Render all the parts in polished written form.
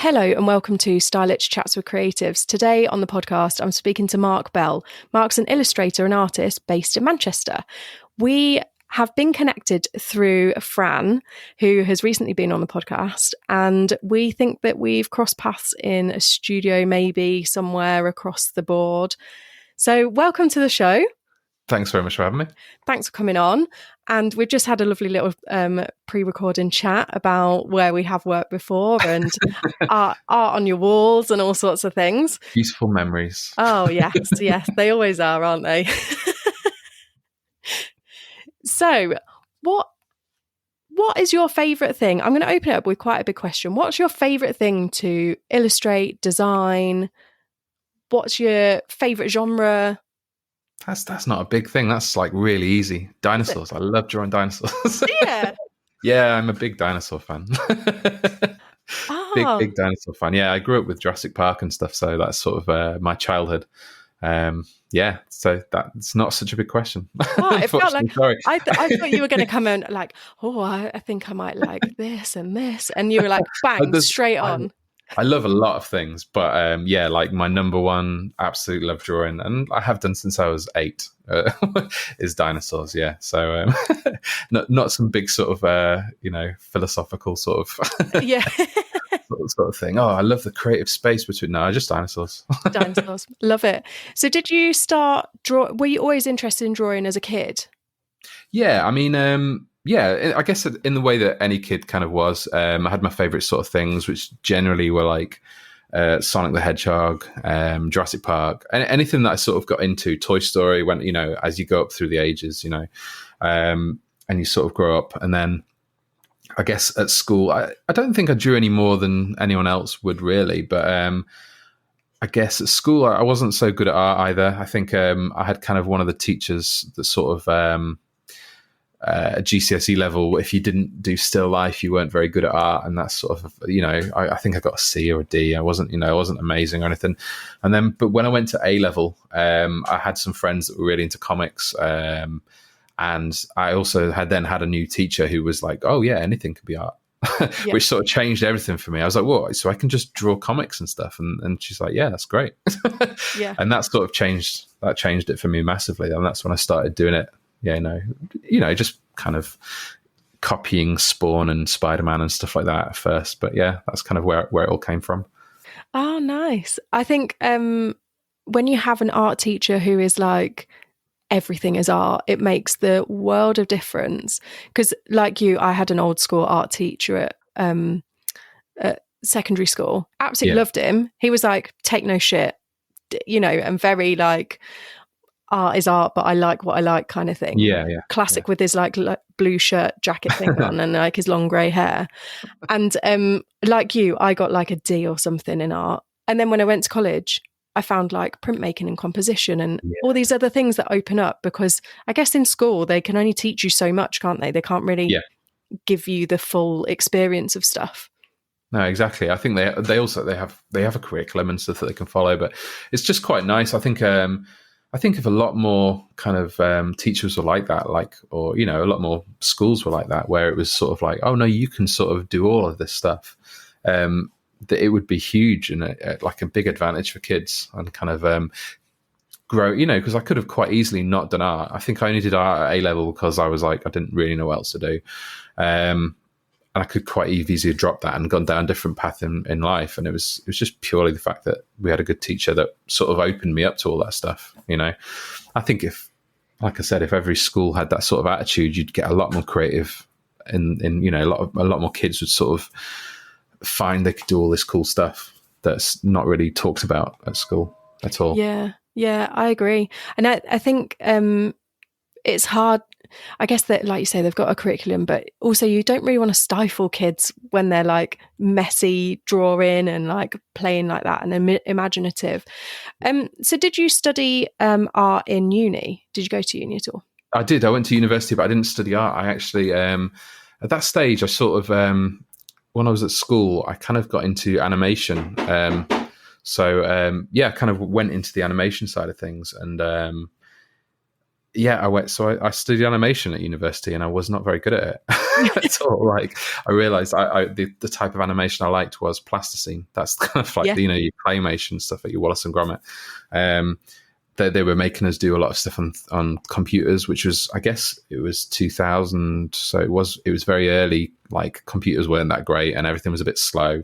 Hello and welcome to Stylish Chats with Creatives. Today on the podcast, I'm speaking to Mark Bell. Mark's an illustrator and artist based in Manchester. We have been connected through Fran, who has recently been on the podcast, and we think that we've crossed paths in a studio, maybe somewhere across the board. So welcome to the show. Thanks very much for having me. Thanks for coming on. And we've just had a lovely little pre-recording chat about where we have worked before and art on your walls and all sorts of things. Beautiful memories. Oh, yes, they always are, aren't they? So, what is your favourite thing? I'm going to open it up with quite a big question. What's your favourite thing to illustrate, design? What's your favourite genre? That's not a big thing. That's like really easy. Dinosaurs. I love drawing dinosaurs. Yeah. Yeah, I'm a big dinosaur fan. Oh. Big dinosaur fan. Yeah, I grew up with Jurassic Park and stuff, so that's sort of my childhood. Yeah, so that's not such a big question. Oh, it felt like I thought you were going to come in like, I think I might like this and this, and you were like, bang, straight on. I love a lot of things, but yeah, like my number one, absolute love drawing, and I have done since I was 8, is dinosaurs. Yeah, so not some big sort of philosophical sort of yeah sort of thing. Oh, I love the creative space between. No, just dinosaurs. Dinosaurs, love it. So, did you start were you always interested in drawing as a kid? Yeah, I mean. Yeah, I guess in the way that any kid kind of was. I had my favourite sort of things, which generally were like Sonic the Hedgehog, Jurassic Park, anything that I sort of got into. Toy Story, when as you go up through the ages, and you sort of grow up, and then I guess at school, I don't think I drew any more than anyone else would really, but I guess at school I wasn't so good at art either. I think I had kind of one of the teachers that sort of. GCSE level, if you didn't do still life, you weren't very good at art, and that's sort of I think I got a C or a D. I wasn't amazing or anything. And then, but when I went to A level, I had some friends that were really into comics, and I also had a new teacher who was like, "Oh yeah, anything could be art," Yeah. Which sort of changed everything for me. I was like, "What? So I can just draw comics and stuff?" And she's like, "Yeah, that's great." Yeah, and that sort of changed it for me massively, and that's when I started doing it. Yeah, just kind of copying Spawn and Spider-Man and stuff like that at first. But yeah, that's kind of where it all came from. Oh, nice. I think when you have an art teacher who is like, everything is art, it makes the world of difference. Because like you, I had an old school art teacher at secondary school. Absolutely loved him. He was like, take no shit, and very like, art is art, but I like what I like kind of thing. Yeah. Classic with his like blue shirt jacket thing on and like his long grey hair. And like you, I got like a D or something in art. And then when I went to college, I found like printmaking and composition and all these other things that open up, because I guess in school they can only teach you so much, can't they? They can't really give you the full experience of stuff. No, exactly. I think they also have a curriculum and stuff that they can follow, but it's just quite nice. I think if a lot more kind of teachers were like that, or a lot more schools were like that, where it was sort of like, oh no, you can sort of do all of this stuff, that it would be huge and like a big advantage for kids and kind of grow. Because I could have quite easily not done art. I think I only did art at A level because I was like, I didn't really know what else to do. And I could quite easily drop that and gone down a different path in life. And it was just purely the fact that we had a good teacher that sort of opened me up to all that stuff. I think if every school had that sort of attitude, you'd get a lot more creative, and a lot more kids would sort of find they could do all this cool stuff that's not really talked about at school at all. Yeah, I agree. And I think it's hard. I guess that, like you say, they've got a curriculum, but also you don't really want to stifle kids when they're like messy drawing and like playing like that and imaginative. So did you study art in uni? Did you go to uni at all? I did. I went to university, but I didn't study art. I actually, at that stage, I sort of, when I was at school, I kind of got into animation. So, kind of went into the animation side of things. And yeah, I went. So I studied animation at university, and I was not very good at it at all. Like, I realized the type of animation I liked was plasticine. That's kind of like Yeah. your claymation stuff at your Wallace and Gromit. They were making us do a lot of stuff on computers, which was, I guess it was 2000, so it was very early. Like, computers weren't that great, and everything was a bit slow.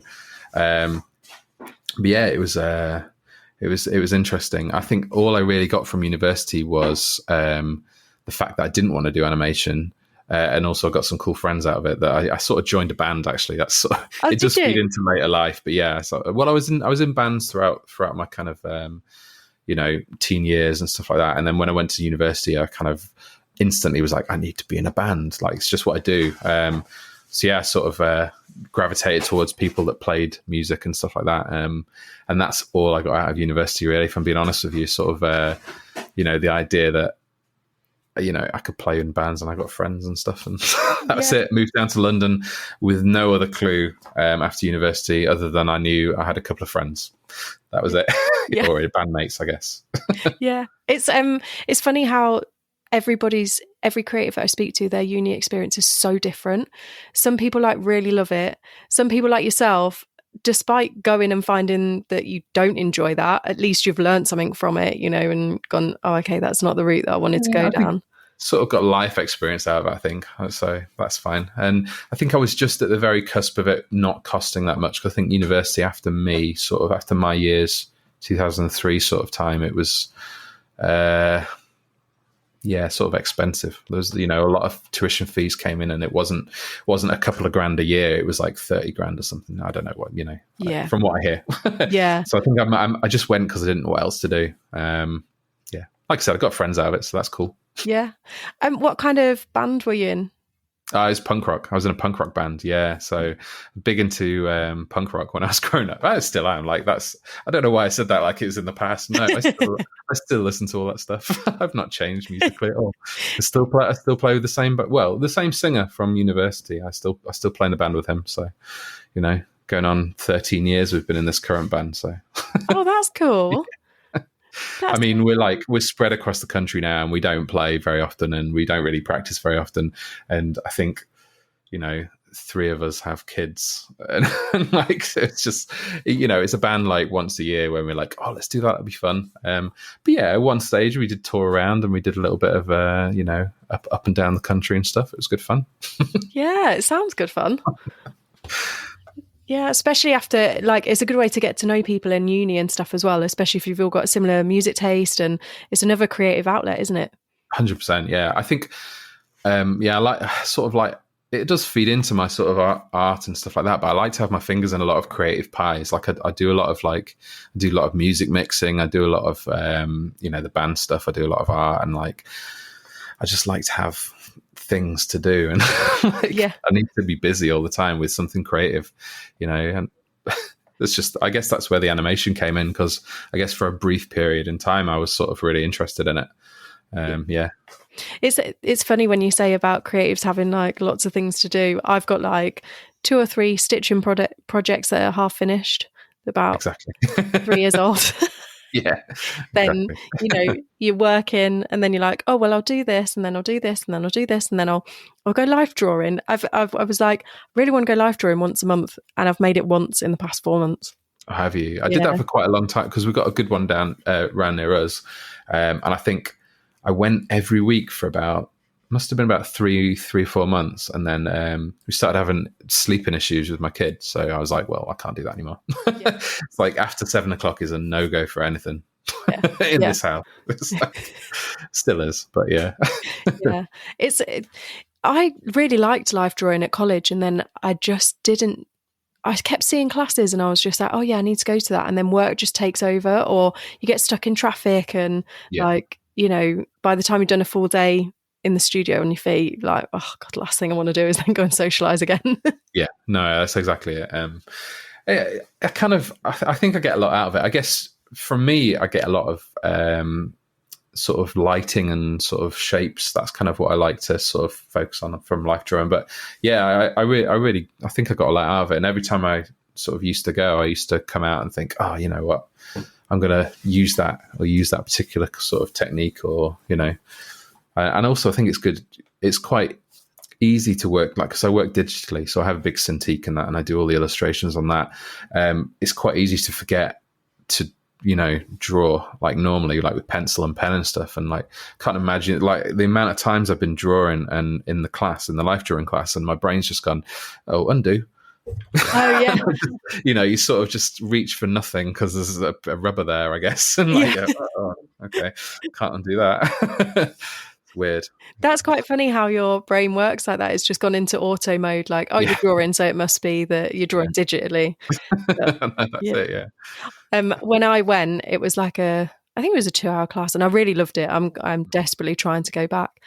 But yeah, it was interesting. I think all I really got from university was the fact that I didn't want to do animation, and also I got some cool friends out of it. That I sort of joined a band. Actually, that's sort of, Oh, it does did feed you? into later life. But yeah, so I was in bands throughout my kind of teen years and stuff like that. And then when I went to university, I kind of instantly was like, I need to be in a band. Like, it's just what I do. So yeah, I sort of gravitated towards people that played music and stuff like that. And that's all I got out of university, really, if I'm being honest with you. Sort of, the idea that, I could play in bands and I got friends and stuff. And that was it. Moved down to London with no other clue after university, other than I knew I had a couple of friends. That was it. Yeah. Or bandmates, I guess. Yeah. It's funny how every creative that I speak to, their uni experience is so different. Some people like really love it. Some people like yourself, despite going and finding that you don't enjoy that, at least you've learned something from it, and gone, oh, okay, that's not the route that I wanted to go down. Sort of got life experience out of it, I think. So that's fine. And I think I was just at the very cusp of it not costing that much. Because I think university after my years, 2003 sort of time, it was, sort of expensive. There was, a lot of tuition fees came in, and it wasn't a couple of grand a year. It was like 30 grand or something. I don't know what, from what I hear. Yeah. So I think I just went because I didn't know what else to do. Like I said, I got friends out of it, so that's cool. Yeah. What kind of band were you in? It was punk rock. I was in a punk rock band, yeah. So big into punk rock when I was growing up. I still am. Like, that's, I don't know why I said that like it was in the past. No, I still listen to all that stuff. I've not changed musically at all. I still play with the same singer from university. I still play in the band with him. So, going on 13 years we've been in this current band. So Oh, that's cool. I mean, we're spread across the country now, and we don't play very often, and we don't really practice very often. And I think, three of us have kids, and like, so it's just, it's a band like once a year when we're like, oh, let's do that. That'd be fun. But yeah, at one stage we did tour around, and we did a little bit of, up and down the country and stuff. It was good fun. Yeah, it sounds good fun. Yeah, especially after, like, it's a good way to get to know people in uni and stuff as well, especially if you've all got a similar music taste, and it's another creative outlet, isn't it? 100%. Yeah. I think, I like sort of like, it does feed into my sort of art and stuff like that, but I like to have my fingers in a lot of creative pies. Like, I do a lot of music mixing. I do a lot of, the band stuff. I do a lot of art, and like, I just like to have things to do, and I need to be busy all the time with something creative, and it's just, I guess that's where the animation came in, because I guess for a brief period in time I was sort of really interested in it. It's funny when you say about creatives having like lots of things to do. I've got like 2 or 3 stitching projects that are half finished, about 3 years old. Yeah. Then you're working, and then you're like, oh well, I'll do this, and then I'll do this, and then I'll do this, and then I'll go life drawing. I was like, really want to go life drawing once a month, and I've made it once in the past 4 months. Have you? I did that for quite a long time, because we've got a good one down around near us, and I think I went every week for must have been about 3 or 4 months, and then we started having sleeping issues with my kids. So I was like, well, I can't do that anymore. Yeah. It's like after 7 o'clock is a no-go for anything in this house. Still is, but yeah. Yeah, I really liked life drawing at college, and then I just didn't. I kept seeing classes, and I was just like, oh yeah, I need to go to that, and then work just takes over, or you get stuck in traffic, and by the time you've done a full day in the studio on your feet, like, oh god, the last thing I want to do is then go and socialize again. Yeah, no, that's exactly it. I think I get a lot out of it. I guess for me, I get a lot of sort of lighting and sort of shapes. That's kind of what I like to sort of focus on from life drawing. But yeah, I really think I got a lot out of it. And every time I sort of used to go, I used to come out and think, oh, you know what, I'm going to use that particular sort of technique, or And also I think it's good. It's quite easy to work, like, because I work digitally, so I have a big Cintiq and that, and I do all the illustrations on that. It's quite easy to forget to, draw like normally, like with pencil and pen and stuff. And like, can't imagine like the amount of times I've been drawing and in the life drawing class, and my brain's just gone, oh, undo. Oh yeah. You sort of just reach for nothing because there's a rubber there, I guess. And like, oh, okay, can't undo that. It's weird. That's quite funny how your brain works like that. It's just gone into auto mode, like, oh, you're drawing, so it must be that you're drawing digitally. But, That's it, yeah. When I went, it was like I think it was a 2-hour class, and I really loved it. I'm desperately trying to go back.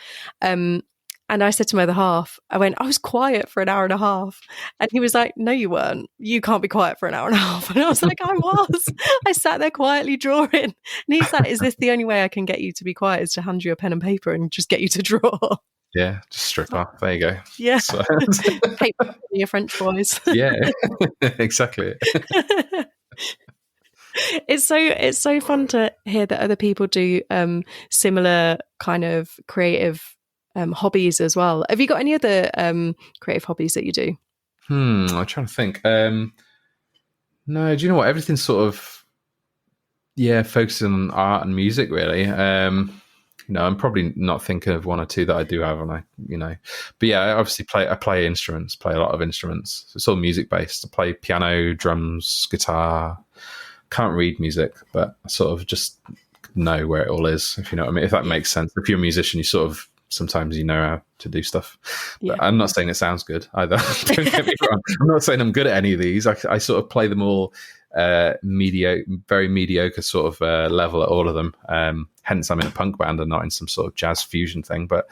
And I said to my other half, I was quiet for an hour and a half. And he was like, no, you weren't. You can't be quiet for an hour and a half. And I was like, I was. I sat there quietly drawing. And he's like, is this the only way I can get you to be quiet, is to hand you a pen and paper and just get you to draw? Yeah, just strip off. There you go. Yeah. So, paper, your French boys. yeah, exactly. It's so fun to hear that other people do similar kind of creative hobbies as well. Have you got any other creative hobbies that you do? I'm trying to think. No, do you know what? Everything's sort of focusing on art and music, really. I'm probably not thinking of one or two that I do have, and but yeah, I obviously play a lot of instruments. It's all music based. I play piano, drums, guitar. Can't read music, but I sort of just know where it all is, if you know what I mean. If that makes sense. If you're a musician, you sort of sometimes you know how to do stuff. But I'm not saying it sounds good either. Don't get me wrong. I'm not saying I'm good at any of these. I sort of play them all very mediocre sort of level at all of them. Hence, I'm in a punk band and not in some sort of jazz fusion thing. But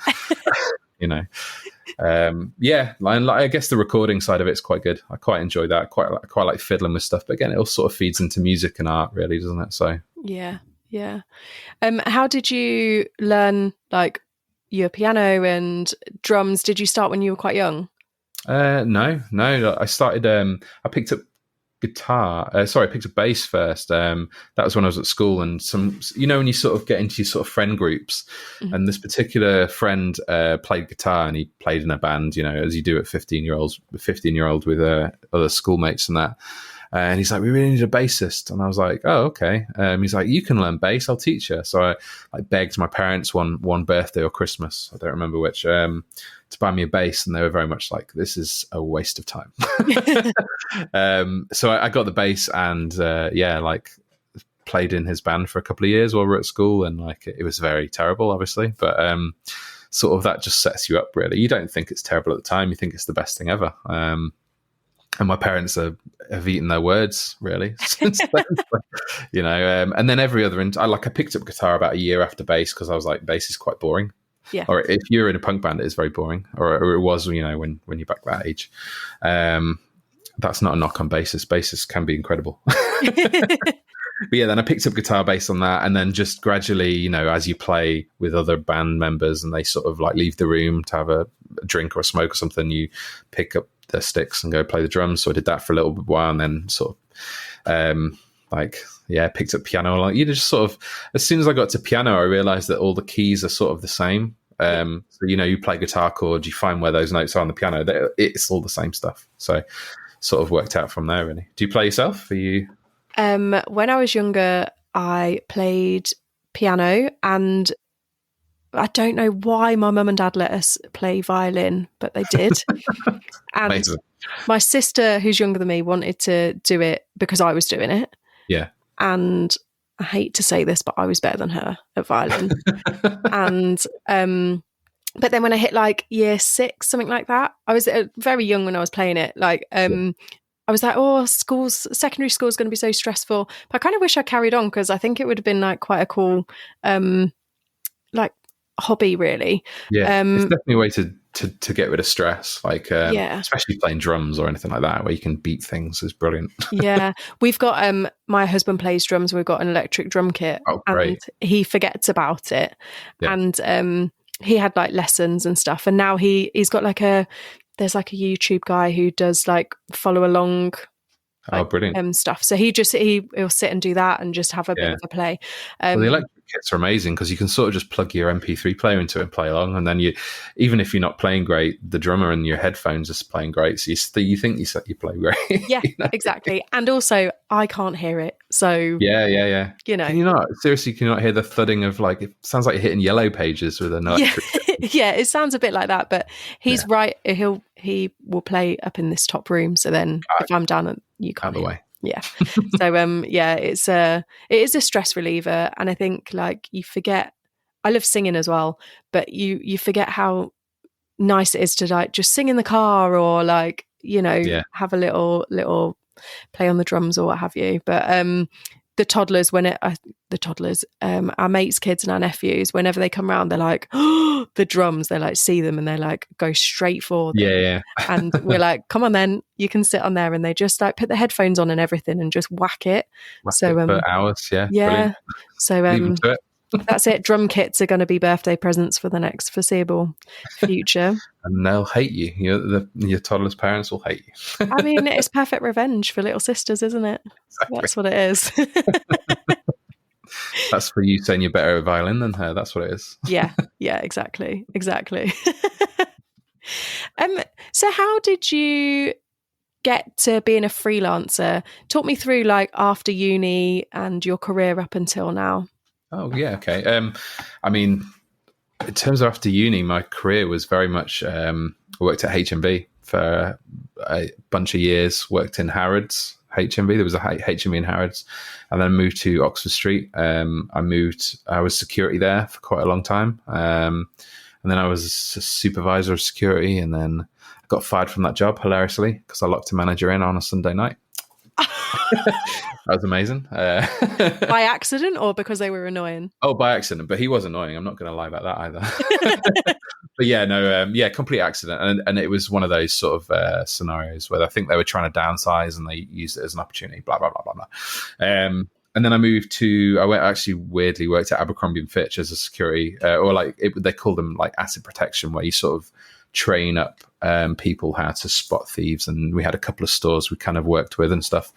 I guess the recording side of it's quite good. I quite enjoy that. I quite like fiddling with stuff. But again, it all sort of feeds into music and art, really, doesn't it? So yeah. How did you learn like your piano and drums? Did you start when you were quite young? No. I started. I picked up guitar. I picked up bass first. That was when I was at school, and when you sort of get into your sort of friend groups, and this particular friend played guitar, and he played in a band, as you do at 15-year-old with other schoolmates and that. And he's like, we really need a bassist. And I was like, oh, okay. He's like, you can learn bass, I'll teach you. So I begged my parents one birthday or Christmas, I don't remember which, to buy me a bass. And they were very much like, this is a waste of time. So I got the bass and played in his band for a couple of years while we were at school. And it was very terrible, obviously. But sort of that just sets you up, really. You don't think it's terrible at the time. You think it's the best thing ever. And my parents have eaten their words, really, since then. And then every other, I picked up guitar about a year after bass because I was like, bass is quite boring. Yeah. Or if you're in a punk band, it is very boring. Or it was, when you're back that age. That's not a knock on bassists. Bassists can be incredible. But yeah, then I picked up guitar, bass on that, and then just gradually, as you play with other band members and they sort of leave the room to have a drink or a smoke or something, you pick up the sticks and go play the drums. So I did that for a little while, and then sort of picked up piano. You just sort of, as soon as I got to piano, I realized that all the keys are sort of the same. So you play guitar chords, you find where those notes are on the piano. It's all the same stuff. So sort of worked out from there, really. Do you play yourself? Are you? When I was younger, I played piano, and I don't know why my mum and dad let us play violin, but they did. And Amazing. My sister, who's younger than me, wanted to do it because I was doing it. Yeah. And I hate to say this, but I was better than her at violin. And but then when I hit year 6, something like that, I was very young when I was playing it. I was like, oh, secondary school is going to be so stressful. But I kind of wish I carried on, because I think it would have been quite a cool hobby, really. Yeah, it's definitely a way to get rid of stress, especially playing drums or anything like that, where you can beat things, is brilliant. Yeah, we've got my husband plays drums. We've got an electric drum kit, and he forgets about it. Yeah. And he had sit and stuff, and now he's got there's a YouTube guy who does follow along brilliant stuff. So he'll sit and do that and just have a bit of a play. The electric kits are amazing because you can sort of just plug your MP3 player into it and play along, and then even if you're not playing great, the drummer and your headphones is playing great, so you think you play great. Yeah, exactly. And also, I can't hear it, so yeah. you know. Can you not? Seriously, can you not hear the thudding of like? It sounds like you're hitting yellow pages with an electric. Yeah, it sounds a bit like that, but he's right. He will play up in this top room, so then if I'm down, you can't. Out of the way. Yeah. So it is a stress reliever, and I think like you forget. I love singing as well, but you forget how nice it is to like just sing in the car or like have a little play on the drums or what have you. But the toddlers, our mates' kids and our nephews, whenever they come around, they're like, oh, the drums, they like see them and they like go straight for them. Yeah. And we're like, come on then, you can sit on there. And they just like put the headphones on and everything and just whack it. For hours, yeah. Yeah. Brilliant. So that's it. Drum kits are going to be birthday presents for the next foreseeable future. And they'll hate you. Your toddler's parents will hate you. I mean, it's perfect revenge for little sisters, isn't it? Exactly. That's what it is. That's for you saying you're better at violin than her. That's what it is. Yeah, exactly. So how did you get to being a freelancer? Talk me through like after uni and your career up until now. Oh, yeah, okay. I mean, in terms of after uni, my career was very much, I worked at HMV for a bunch of years, worked in Harrods, HMV. There was a HMV in Harrods, and then moved to Oxford Street. I was security there for quite a long time. And then I was a supervisor of security, and then I got fired from that job, hilariously, because I locked a manager in on a Sunday night. That was amazing. By accident or because they were annoying? Oh, by accident, but he was annoying. I'm not going to lie about that either. But yeah, no, complete accident. And it was one of those sort of scenarios where I think they were trying to downsize and they used it as an opportunity, blah, blah, blah, blah, blah. And then I weirdly worked at Abercrombie and Fitch as a security, they call them like asset protection, where you sort of train up people how to spot thieves. And we had a couple of stores we kind of worked with and stuff.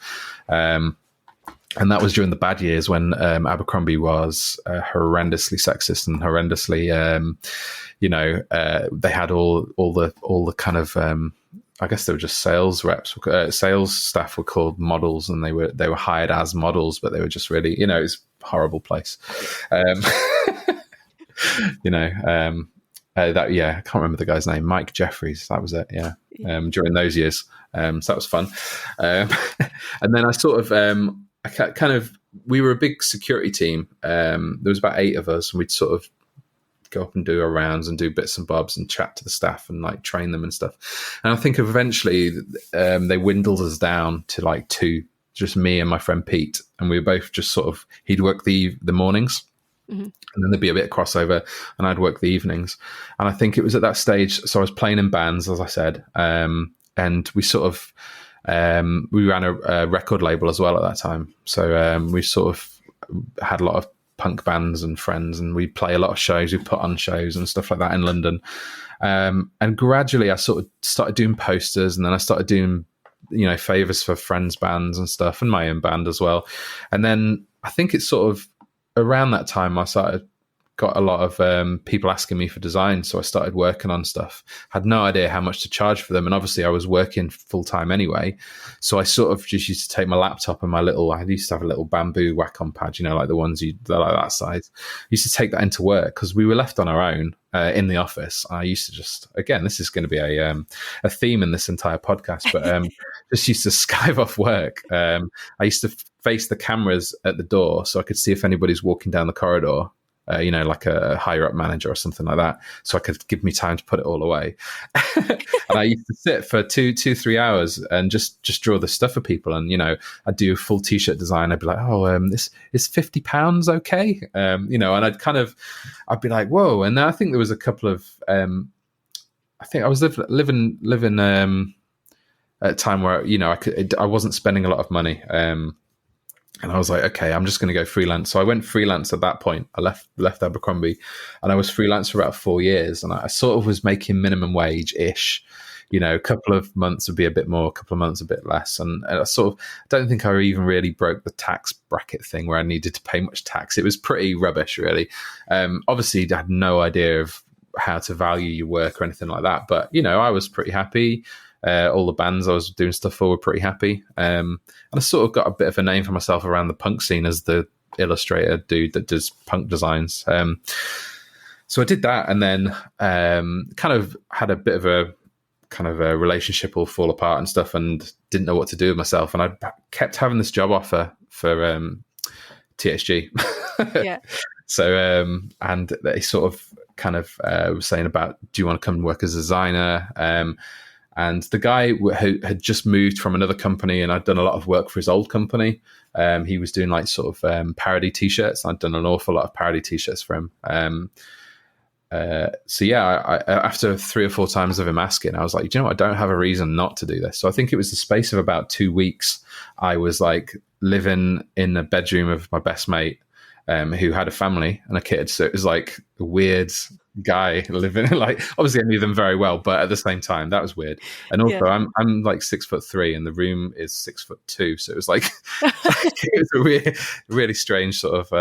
And that was during the bad years when Abercrombie was horrendously sexist and horrendously, they had all the kind of, I guess they were just sales reps. Sales staff were called models, and they were hired as models, but they were just really, it was a horrible place. I can't remember the guy's name. Mike Jeffries, that was it. Yeah, during those years, so that was fun. And then I sort of. We were a big security team. There was about 8 of us, and we'd sort of go up and do our rounds and do bits and bobs and chat to the staff and like train them and stuff. And I think eventually they dwindled us down to like 2, just me and my friend Pete. And we were both just sort of, he'd work the mornings, mm-hmm. and then there'd be a bit of crossover, and I'd work the evenings. And I think it was at that stage, so I was playing in bands, as I said, and we sort of, we ran a record label as well at that time. So we sort of had a lot of punk bands and friends, and we'd play a lot of shows. We put on shows and stuff like that in London. And gradually I sort of started doing posters, and then I started doing, favours for friends' bands and stuff, and my own band as well. And then I think it's sort of around that time I got a lot of people asking me for design, so I started working on stuff. Had no idea how much to charge for them, and obviously I was working full time anyway, so I sort of just used to take my laptop and I used to have a little bamboo Wacom pad, like the ones they're like that size. I used to take that into work because we were left on our own in the office. I used to just, again, this is going to be a theme in this entire podcast, but just used to skive off work. I used to face the cameras at the door so I could see if anybody's walking down the corridor. Like a higher up manager or something like that, so I could give me time to put it all away. And I used to sit for 3 hours and just draw the stuff for people. And I'd do a full t-shirt design. I'd be like, this is £50, okay? And I'd be like, whoa. And then I think there was a couple of, I think I was living at a time where I wasn't spending a lot of money. And I was like, okay, I'm just going to go freelance. So I went freelance at that point. I left Abercrombie, and I was freelance for about 4 years. And I sort of was making minimum wage-ish, a couple of months would be a bit more, a couple of months a bit less. And I sort of don't think I even really broke the tax bracket thing where I needed to pay much tax. It was pretty rubbish, really. Obviously, I had no idea of how to value your work or anything like that. But, I was pretty happy. All the bands I was doing stuff for were pretty happy. And I sort of got a bit of a name for myself around the punk scene as the illustrator dude that does punk designs. So I did that, and then kind of had a bit of a kind of a relationship all fall apart and stuff, and didn't know what to do with myself. And I kept having this job offer for TSG. Yeah. So and they sort of kind of was saying about, do you want to come and work as a designer? And the guy who had just moved from another company, and I'd done a lot of work for his old company. He was doing like sort of parody t-shirts. I'd done an awful lot of parody t-shirts for him. So yeah, after 3 or 4 times of him asking, I was like, you know what? I don't have a reason not to do this. So I think it was the space of about 2 weeks. I was like living in the bedroom of my best mate, who had a family and a kid. So it was like a weird guy living, like, obviously I knew them very well, but at the same time that was weird. And also I'm like 6'3" and the room is 6'2", so it was like it was a weird, really strange sort of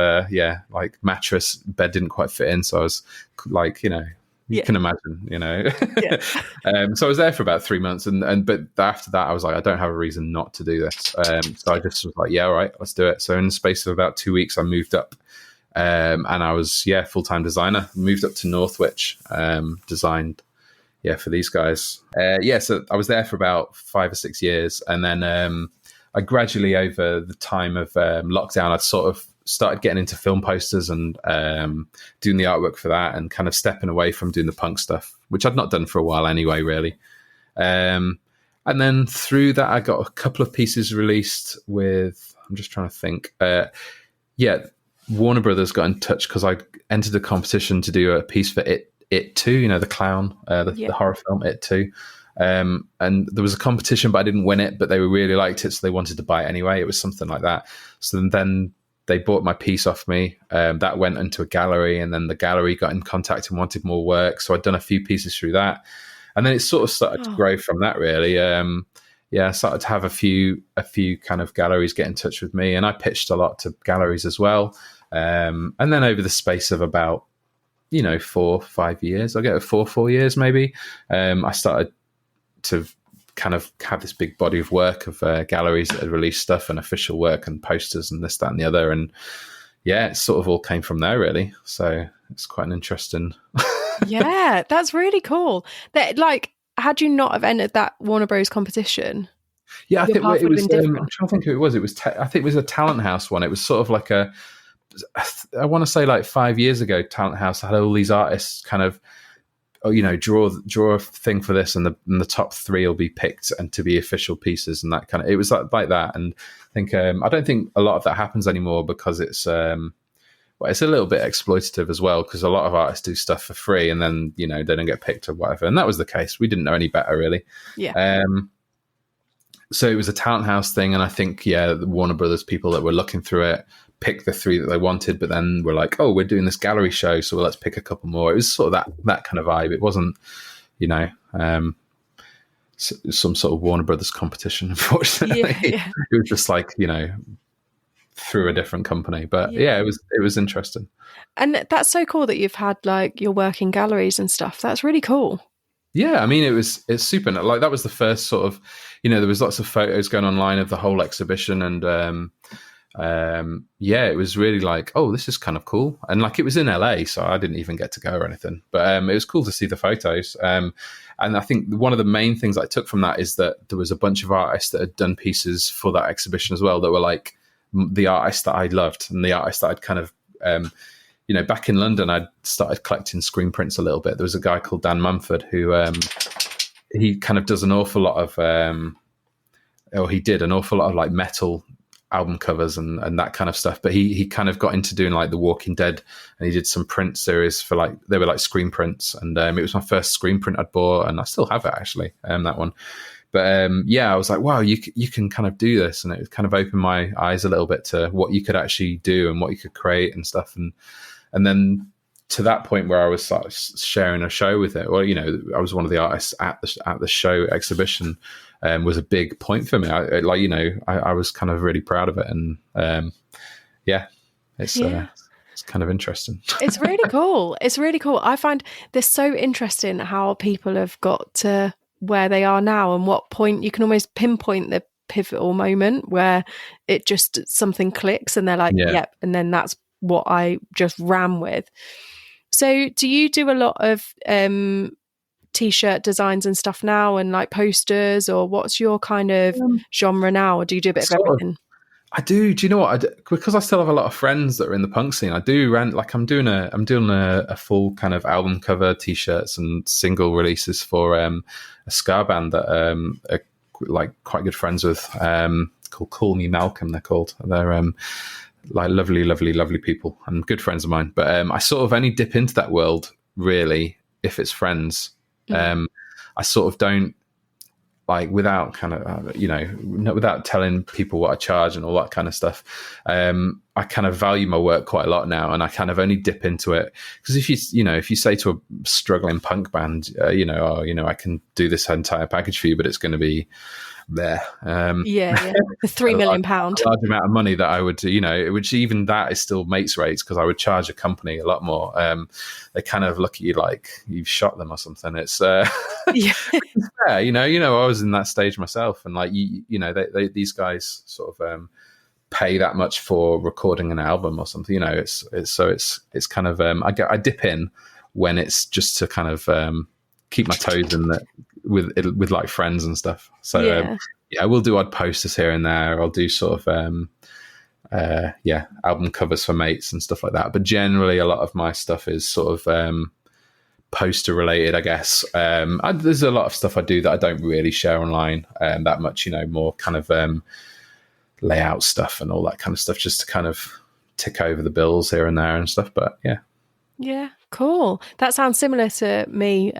like mattress bed didn't quite fit in, so I was like, you can imagine, so I was there for about 3 months, but after that I was like, I don't have a reason not to do this. So I just was like, yeah, all right, let's do it. So in the space of about 2 weeks I moved up, and I was full-time designer. Moved up to Northwich, designed for these guys. So I was there for about 5 or 6 years, and then I gradually, over the time of lockdown, I'd sort of started getting into film posters and doing the artwork for that, and kind of stepping away from doing the punk stuff, which I'd not done for a while anyway, really. And then through that, I got a couple of pieces released with, I'm just trying to think. Warner Brothers got in touch because I entered a competition to do a piece for It 2, the clown, the horror film It 2. And there was a competition, but I didn't win it, but they really liked it, so they wanted to buy it anyway. It was something like that. So then they bought my piece off me. That went into a gallery, and then the gallery got in contact and wanted more work. So I'd done a few pieces through that. And then it sort of started to grow from that, really. I started to have a few kind of galleries get in touch with me, and I pitched a lot to galleries as well. And then over the space of about 4 or 5 years, I'll get 4 years maybe, I started to kind of have this big body of work of galleries that had released stuff and official work and posters and this, that, and the other. And it sort of all came from there, really. So it's quite an interesting. Yeah, that's really cool. That, like, had you not have entered that Warner Bros competition? Yeah, I think it was. I'm trying to think who it was. It was. I think it was a Talent House one. It was sort of like I want to say like 5 years ago, Talent House had all these artists kind of, draw a thing for this, and the top 3 will be picked and to be official pieces, and that kind of. It was like that, and I think I don't think a lot of that happens anymore because it's it's a little bit exploitative as well, because a lot of artists do stuff for free and then they don't get picked or whatever, and that was the case. We didn't know any better, really. So it was a Talent House thing, and I think the Warner Brothers people that were looking through it picked the 3 that they wanted, but then we're like, oh, we're doing this gallery show, so let's pick a couple more. It was sort of that kind of vibe. It wasn't some sort of Warner Brothers competition, unfortunately. It was just like through a different company, but it was interesting. And that's so cool that you've had like your work in galleries and stuff. That's really cool. Yeah, I mean, it's super. Like, that was the first sort of, there was lots of photos going online of the whole exhibition, and it was really like, oh, this is kind of cool. And like, it was in LA, so I didn't even get to go or anything, but it was cool to see the photos. And I think one of the main things I took from that is that there was a bunch of artists that had done pieces for that exhibition as well, that were like the artists that I loved, and the artists that I'd kind of, back in London, I'd started collecting screen prints a little bit. There was a guy called Dan Mumford who he kind of does an awful lot of, he did an awful lot of like metal album covers and that kind of stuff. But he kind of got into doing like The Walking Dead, and he did some print series for like, they were like screen prints. And it was my first screen print I'd bought, and I still have it actually, that one. But I was like, wow, you can kind of do this. And it kind of opened my eyes a little bit to what you could actually do and what you could create and stuff. And then to that point where I was sort of sharing a show with it, or I was one of the artists at the show exhibition, was a big point for me. I was kind of really proud of it, and it's kind of interesting. It's really cool. It's really cool. I find this so interesting how people have got to where they are now, and what point you can almost pinpoint the pivotal moment where it just something clicks and they're like, yep, and then that's what I just ran with. So do you do a lot of t-shirt designs and stuff now, and like posters, or what's your kind of genre now, or do you do a bit of everything? I do. Do you know what? Because I still have a lot of friends that are in the punk scene. I do rent, like I'm doing a full kind of album cover t-shirts and single releases for a ska band that are like quite good friends with, called Call Me Malcolm. They're called. They're like lovely people and good friends of mine. But I sort of only dip into that world really if it's friends. I sort of don't, like, without kind of without telling people what I charge and all that kind of stuff. I kind of value my work quite a lot now, and I kind of only dip into it because if you say to a struggling punk band, I can do this entire package for you, but it's going to be there. The £3 million large amount of money that I would, which even that is still mates rates, because I would charge a company a lot more. They kind of look at you like you've shot them or something. It's it's fair, I was in that stage myself, and like these guys sort of pay that much for recording an album or something. It's kind of I dip in when it's just to kind of keep my toes in that with like friends and stuff. So I will do odd posters here and there. I'll do sort of album covers for mates and stuff like that. But generally, a lot of my stuff is sort of poster related, I guess. There's a lot of stuff I do that I don't really share online that much. More kind of layout stuff and all that kind of stuff, just to kind of tick over the bills here and there and stuff. But yeah, cool. That sounds similar to me.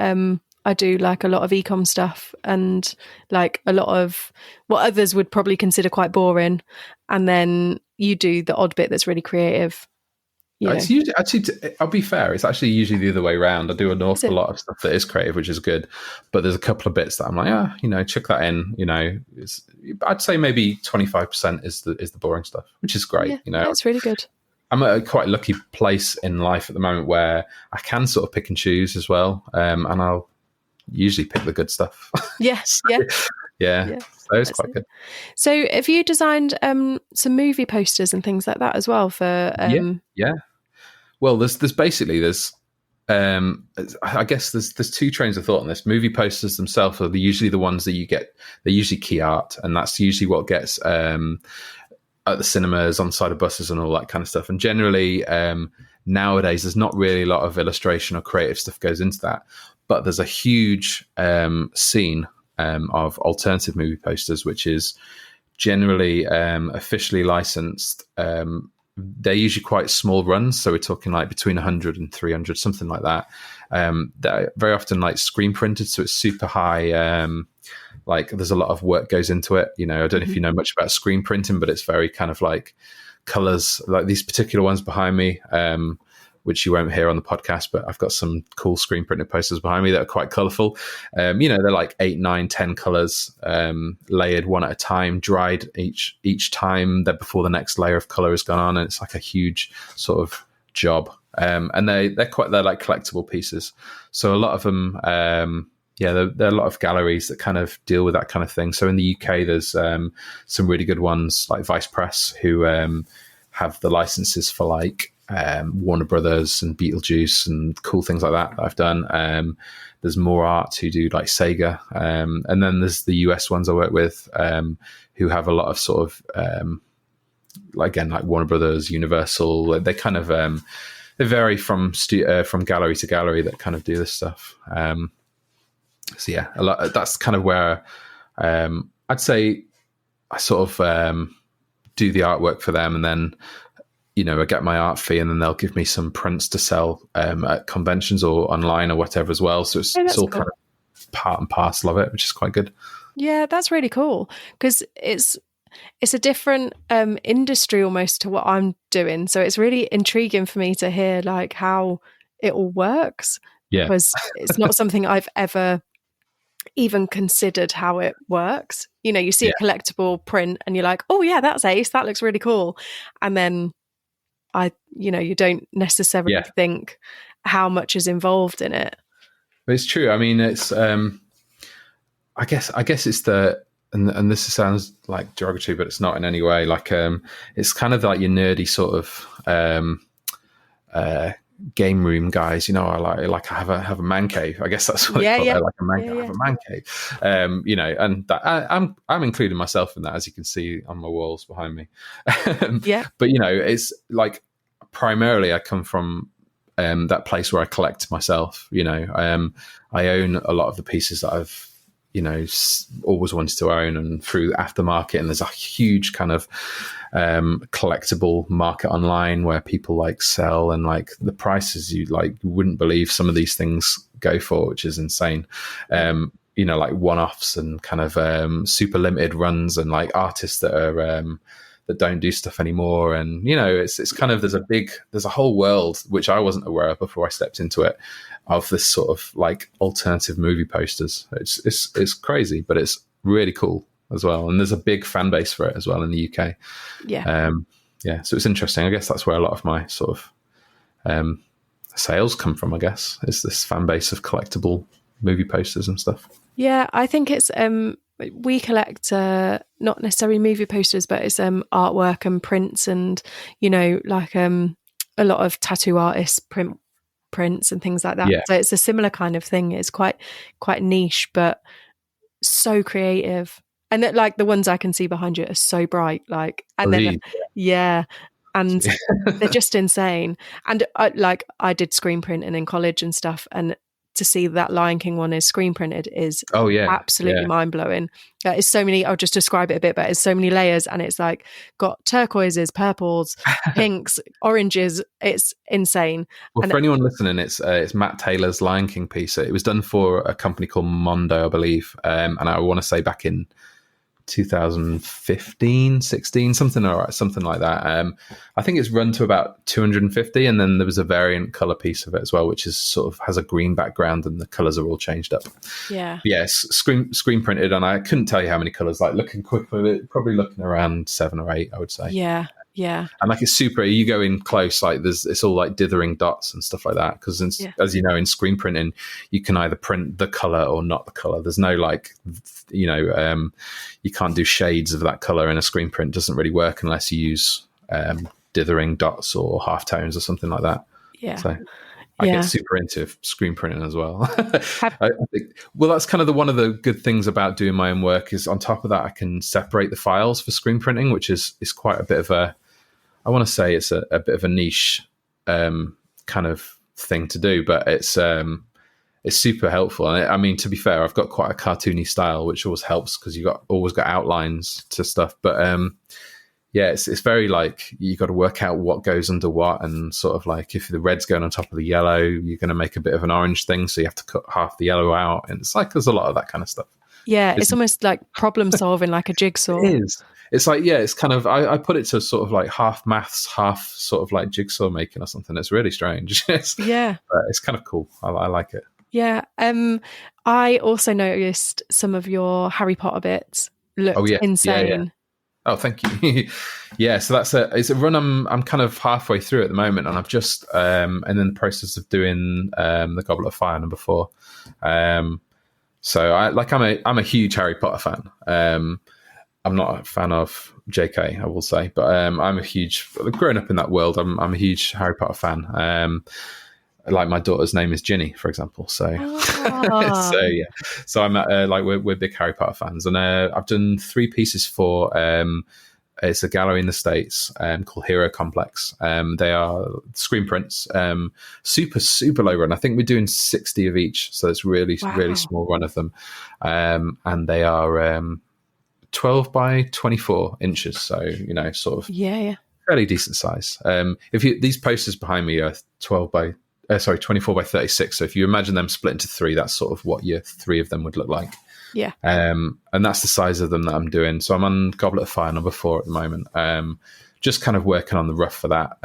I do like a lot of ecom stuff and like a lot of what others would probably consider quite boring, and then you do the odd bit that's really creative. It's usually, actually, I'll be fair, it's actually usually the other way around. I do an awful lot of stuff that is creative, which is good, but there's a couple of bits that I'm like, chuck that in. I'd say maybe 25% is the boring stuff, which is great. That's really good. I'm at a quite lucky place in life at the moment where I can sort of pick and choose as well, and I'll usually pick the good stuff. Yes, yeah. So it's quite good. So have you designed some movie posters and things like that as well for yeah. Well, there's I guess there's two trains of thought on this. Movie posters themselves are usually the ones that you get. They're usually key art, and that's usually what gets at the cinemas, on the side of buses, and all that kind of stuff. And generally, nowadays, there's not really a lot of illustration or creative stuff goes into that. But there's a huge scene of alternative movie posters, which is generally officially licensed. They're usually quite small runs, so we're talking like between 100 and 300, something like that. They're very often like screen printed, so it's super high. Like there's a lot of work goes into it. I don't know if you know much about screen printing, but it's very kind of like colors, like these particular ones behind me, which you won't hear on the podcast, but I've got some cool screen printed posters behind me that are quite colorful. They're like 8, 9, 10 colors, layered one at a time, dried each time that before the next layer of color has gone on. And it's like a huge sort of job. And they're like collectible pieces. So a lot of them, there are a lot of galleries that kind of deal with that kind of thing. So in the UK, there's some really good ones like Vice Press, who have the licenses for like Warner Brothers and Beetlejuice and cool things like that I've done. There's more art who do like Sega, and then there's the US ones I work with, who have a lot of sort of like Warner Brothers, Universal. They kind of they vary from gallery to gallery that kind of do this stuff. So yeah, a lot. That's kind of where I'd say I sort of do the artwork for them, and then I get my art fee, and then they'll give me some prints to sell at conventions or online or whatever as well. So it's all cool. Kind of part and parcel of it, which is quite good. Yeah, that's really cool, because it's a different industry almost to what I'm doing. So it's really intriguing for me to hear like how it all works, Yeah. because it's not something I've ever even considered how it works. You see a collectible print and you're like, oh yeah, that's ace, that looks really cool. And then you don't necessarily Yeah. think how much is involved in it. But it's true. I mean, it's I guess it's and this sounds like derogatory, but it's not in any way. Like it's kind of like your nerdy sort of game room guys. I have a man cave. I guess that's what they call it. Like a man cave. I have a man cave. And that, I'm including myself in that, as you can see on my walls behind me. Yeah. But it's like primarily I come from that place where I collect myself. I own a lot of the pieces that I've always wanted to own, and through the aftermarket, and there's a huge kind of collectible market online where people like sell, and like the prices you wouldn't believe some of these things go for, which is insane. Like one-offs and kind of super limited runs, and like artists that are that don't do stuff anymore. And it's kind of there's a whole world which I wasn't aware of before I stepped into it, of this sort of like alternative movie posters. It's crazy, but it's really cool as well. And there's a big fan base for it as well in the UK. So it's interesting. I guess that's where a lot of my sort of sales come from, I guess, is this fan base of collectible movie posters and stuff. Yeah, I think it's we collect not necessarily movie posters, but it's artwork and prints, and like a lot of tattoo artists print prints and things like that. So it's a similar kind of thing. It's quite niche, but so creative. And that, like, the ones I can see behind you are so bright, like, and then and they're just insane. And I did screen printing in college and stuff, and to see that Lion King one is screen printed is absolutely mind-blowing. It's so many, I'll just describe it a bit, but it's so many layers, and it's like got turquoises, purples, pinks, oranges. It's insane. Well, for anyone listening, it's Matt Taylor's Lion King piece. It was done for a company called Mondo, I believe, and I want to say back in 2015, 16, something like that. I think it's run to about 250, and then there was a variant color piece of it as well, which is sort of has a green background and the colors are all changed up. Yes, screen printed, and I couldn't tell you how many colors. Like looking quickly, probably looking around 7 or 8, I would say. Yeah. And like it's super, you go in close, like it's all like dithering dots and stuff like that. Because as you know, in screen printing, you can either print the color or not the color. There's no you can't do shades of that color in a screen print. It doesn't really work unless you use dithering dots or halftones or something like that. So I get super into screen printing as well. I think, well, that's kind of one of the good things about doing my own work is on top of that, I can separate the files for screen printing, which is quite a bit of I want to say it's a bit of a niche kind of thing to do, but it's super helpful. And I mean, to be fair, I've got quite a cartoony style, which always helps because you've always got outlines to stuff. But it's very like you got to work out what goes under what, and sort of like if the red's going on top of the yellow, you're going to make a bit of an orange thing, so you have to cut half the yellow out. And it's like there's a lot of that kind of stuff. Yeah, it's almost like problem solving, like a jigsaw. It is. It's like, it's kind of, I put it to sort of like half maths, half sort of like jigsaw making or something. It's really strange. But it's kind of cool. I like it. Yeah. I also noticed some of your Harry Potter bits looked insane. Oh, thank you. So it's a run I'm kind of halfway through at the moment, and I've just and in the process of doing the Goblet of Fire #4. So I'm a huge Harry Potter fan. I'm not a fan of JK, I will say, but I'm a huge, growing up in that world, I'm a huge Harry Potter fan. Like my daughter's name is Ginny, for example. So, so I'm we're big Harry Potter fans, and I've done 3 pieces for it's a gallery in the States called Hero Complex. They are screen prints, super low run. I think we're doing 60 of each, so it's really small run of them, and they are 12 by 24 inches, so sort of fairly decent size. These posters behind me are 24 by 36, so if you imagine them split into 3, that's sort of what your 3 of them would look like. And that's the size of them that I'm doing. So I'm on Goblet of Fire #4 at the moment, just kind of working on the rough for that,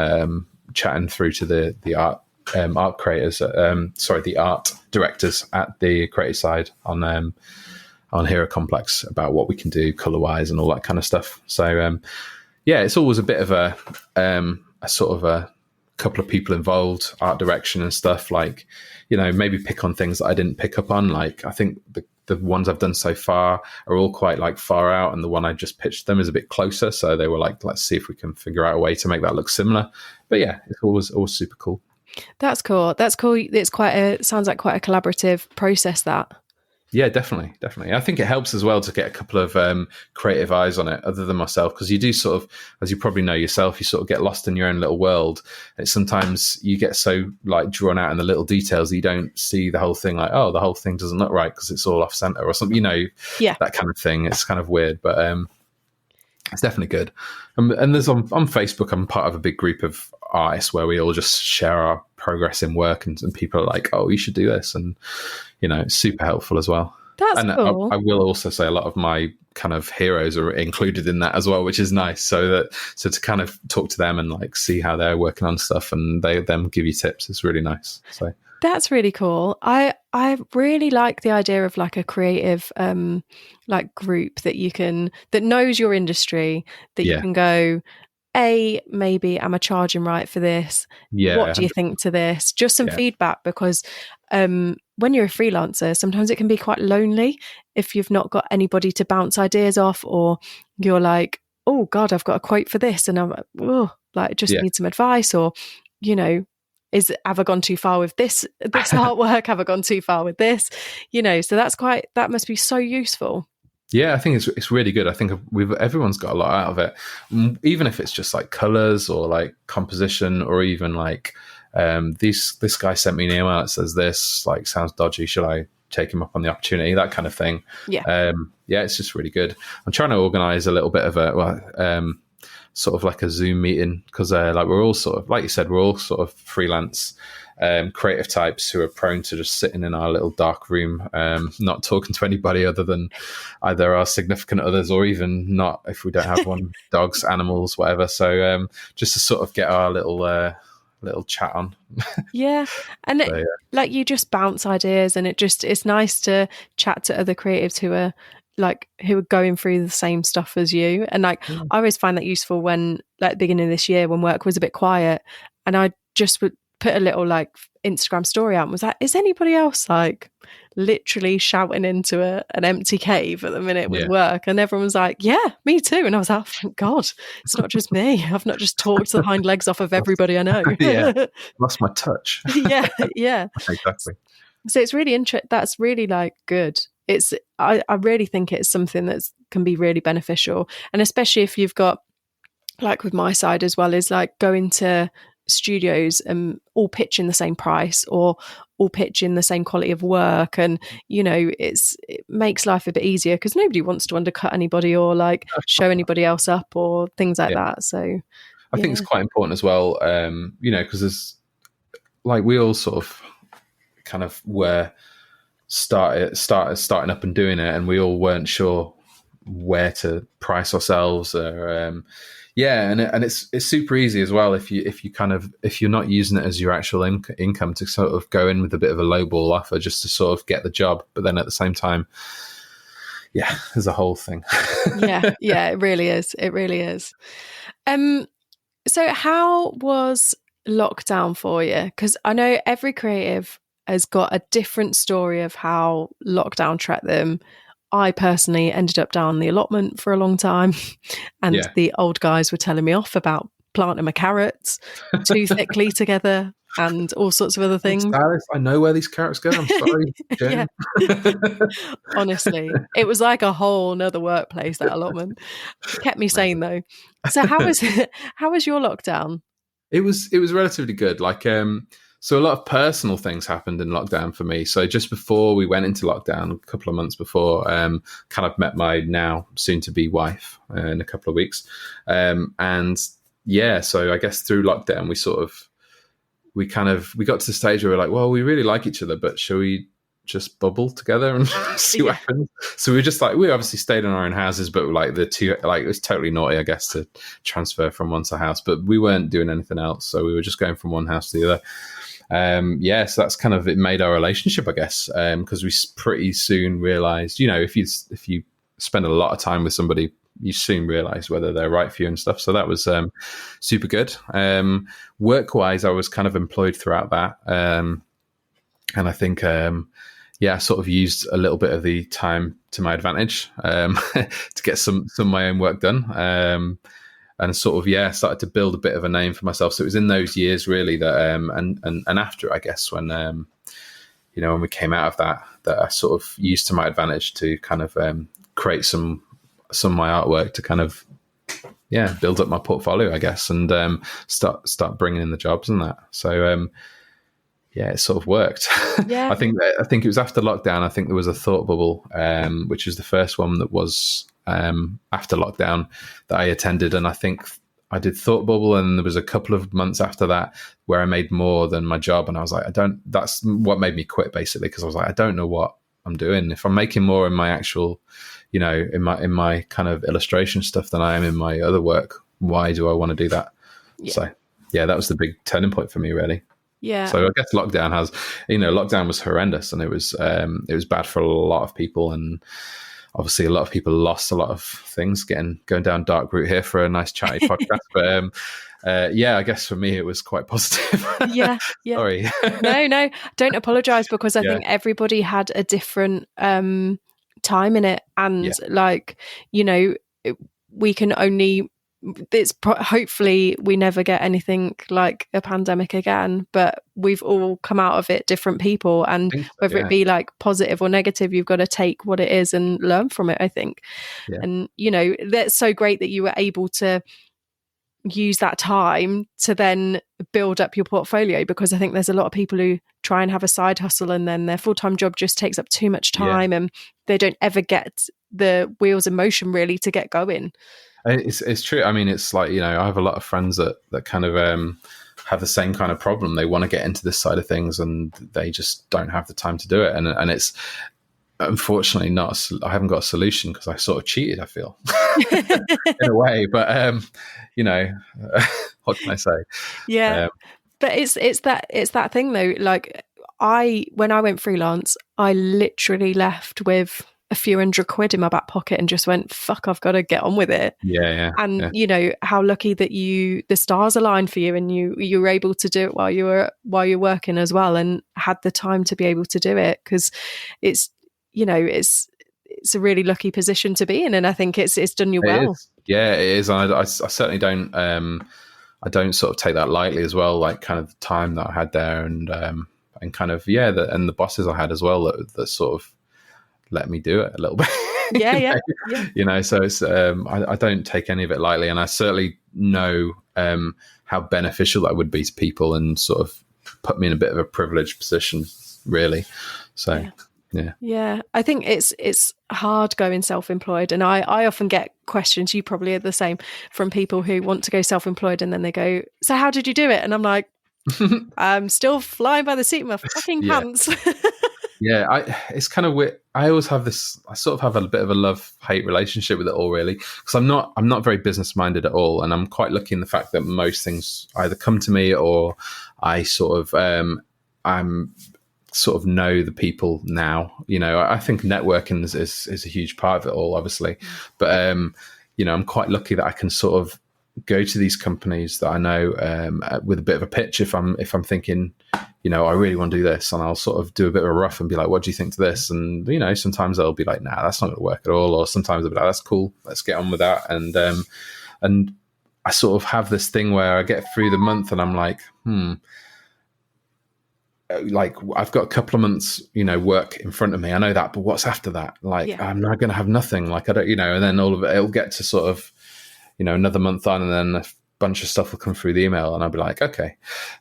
chatting through to the art art creators, the art directors at the creative side on Hero Complex about what we can do color wise and all that kind of stuff. So it's always a bit of a sort of a couple of people involved, art direction and stuff, like, maybe pick on things that I didn't pick up on. Like, I think the ones I've done so far are all quite like far out, and the one I just pitched them is a bit closer. So they were like, let's see if we can figure out a way to make that look similar. But yeah, it's always super cool. That's cool. It sounds like quite a collaborative process, that. Yeah, definitely. I think it helps as well to get a couple of creative eyes on it other than myself, because you do sort of, as you probably know yourself, you sort of get lost in your own little world. It's sometimes you get so like drawn out in the little details that you don't see the whole thing, like, oh, the whole thing doesn't look right because it's all off center or something, that kind of thing. It's kind of weird, but it's definitely good. And there's on Facebook, I'm part of a big group of artists where we all just share our progress in work, and people are like, oh, you should do this, and it's super helpful as well. That's cool. I will also say a lot of my kind of heroes are included in that as well, which is nice. So to kind of talk to them and like see how they're working on stuff, and them give you tips, is really nice. So that's really cool. I really like the idea of like a creative like group that knows your industry, that you can go, maybe am I charging right for this? Yeah. What do you think to this? Just some feedback, because when you're a freelancer, sometimes it can be quite lonely if you've not got anybody to bounce ideas off, or you're like, oh God, I've got a quote for this, and I'm like, just need some advice, or have I gone too far with this artwork? Have I gone too far with this? So that must be so useful. Yeah, I think it's really good. I think everyone's got a lot out of it, even if it's just like colors or like composition, or even like this guy sent me an email that says this like sounds dodgy. Should I take him up on the opportunity? That kind of thing. Yeah. It's just really good. I'm trying to organize a little bit of sort of like a Zoom meeting, because like we're all sort of, like you said, we're all sort of freelance creative types who are prone to just sitting in our little dark room, not talking to anybody other than either our significant others, or even not, if we don't have one, dogs, animals, whatever. So just to sort of get our little chat on. Yeah. And like you just bounce ideas, and it's nice to chat to other creatives who are going through the same stuff as you. And like, I always find that useful when, like, the beginning of this year when work was a bit quiet, and I just would put a little like Instagram story out and was like, is anybody else like literally shouting into an empty cave at the minute with work? And everyone was like, yeah, me too. And I was like, oh, thank God, it's not just me. I've not just talked the hind legs off of everybody I know. Lost my touch. yeah Exactly. So it's really that's really like good. I really think it's something that can be really beneficial, and especially if you've got, like with my side as well, is like going to studios and all pitching the same price, or all pitching the same quality of work, and it makes life a bit easier, because nobody wants to undercut anybody or like show anybody else up or things like that. So I think it's quite important as well, because there's like, we all sort of kind of were starting up and doing it, and we all weren't sure where to price ourselves, or and it's super easy as well if you're not using it as your actual income, to sort of go in with a bit of a lowball offer just to sort of get the job, but then at the same time, there's a whole thing. it really is. So how was lockdown for you? Because I know every creative has got a different story of how lockdown tracked them. I personally ended up down the allotment for a long time, and the old guys were telling me off about planting my carrots too thickly together and all sorts of other things. Alice, I know where these carrots go. I'm sorry. Yeah. Honestly, it was like a whole nother workplace, that allotment. It kept me sane though. So how was your lockdown? It was relatively good. Like, so a lot of personal things happened in lockdown for me. So just before we went into lockdown, a couple of months before, kind of met my now soon-to-be wife in a couple of weeks. So I guess through lockdown, we got to the stage where we're like, well, we really like each other, but shall we just bubble together and see what happens? So we just we obviously stayed in our own houses, but like it was totally naughty, I guess, to transfer from one to house, but we weren't doing anything else. So we were just going from one house to the other. yeah, so that's kind of, it made our relationship, I guess, because we pretty soon realized, if you spend a lot of time with somebody, you soon realize whether they're right for you and stuff. So that was super good. Work-wise, I was kind of employed throughout that. And I think, I sort of used a little bit of the time to my advantage to get some of my own work done. And sort of, started to build a bit of a name for myself. So it was in those years really that, and after, I guess, when, when we came out of that I sort of used to my advantage to kind of create some of my artwork to kind of build up my portfolio, I guess, and start bringing in the jobs and that. So it sort of worked. Yeah. I think it was after lockdown. I think there was a thought bubble, which was the first one that was after lockdown that I attended, and I think I did Thought Bubble, and there was a couple of months after that where I made more than my job, and I was like, that's what made me quit, basically, because I was like, I don't know what I'm doing. If I'm making more in my actual, in my kind of illustration stuff than I am in my other work, why do I want to do that? Yeah. So that was the big turning point for me, really. Yeah. So I guess lockdown was horrendous, and it was bad for a lot of people, and obviously a lot of people lost a lot of things going down dark route here for a nice chatty podcast. But I guess for me it was quite positive. Yeah. Sorry. No, don't apologize, because I think everybody had a different time in it, and we can only, hopefully we never get anything like a pandemic again, but we've all come out of it different people, and whether it be like positive or negative, you've got to take what it is and learn from it, I think. And that's so great that you were able to use that time to then build up your portfolio, because I think there's a lot of people who try and have a side hustle and then their full-time job just takes up too much time, and they don't ever get the wheels in motion really to get going. It's true. I mean, it's like, I have a lot of friends that kind of have the same kind of problem. They want to get into this side of things and they just don't have the time to do it. And it's unfortunately I haven't got a solution, because I sort of cheated, I feel, in a way. But, what can I say? Yeah. But it's that thing though. Like when I went freelance, I literally left with a few £100 in my back pocket and just went, fuck, I've got to get on with it. And how lucky that the stars aligned for you, and you were able to do it while you're working as well, and had the time to be able to do it, because it's a really lucky position to be in, and I think it's done you well. It is. And I certainly don't I don't sort of take that lightly as well, like kind of the time that I had there, and kind of and the bosses I had as well that sort of let me do it a little bit. So it's I don't take any of it lightly, and I certainly know how beneficial that would be to people, and sort of put me in a bit of a privileged position, really. So yeah, I think it's hard going self-employed, and I often get questions, you probably are the same, from people who want to go self-employed, and then they go, so how did you do it? And I'm like, I'm still flying by the seat of my fucking pants. It's kind of weird. I always have this, I sort of have a bit of a love-hate relationship with it all, really, because I'm not very business-minded at all, and I'm quite lucky in the fact that most things either come to me, or I sort of I'm sort of know the people now. I think networking is a huge part of it all, obviously, but I'm quite lucky that I can sort of go to these companies that I know with a bit of a pitch if I'm thinking, I really want to do this, and I'll sort of do a bit of a rough and be like, what do you think to this? And sometimes they'll be like, nah, that's not going to work at all, or sometimes they'll be like, that's cool, let's get on with that. And I sort of have this thing where I get through the month and I'm like, like I've got a couple of months, work in front of me. I know that, but what's after that? Like, I'm not going to have nothing. Like, I don't, and then all of it, it'll get to sort of, another month on, and then a bunch of stuff will come through the email, and I'll be like, okay,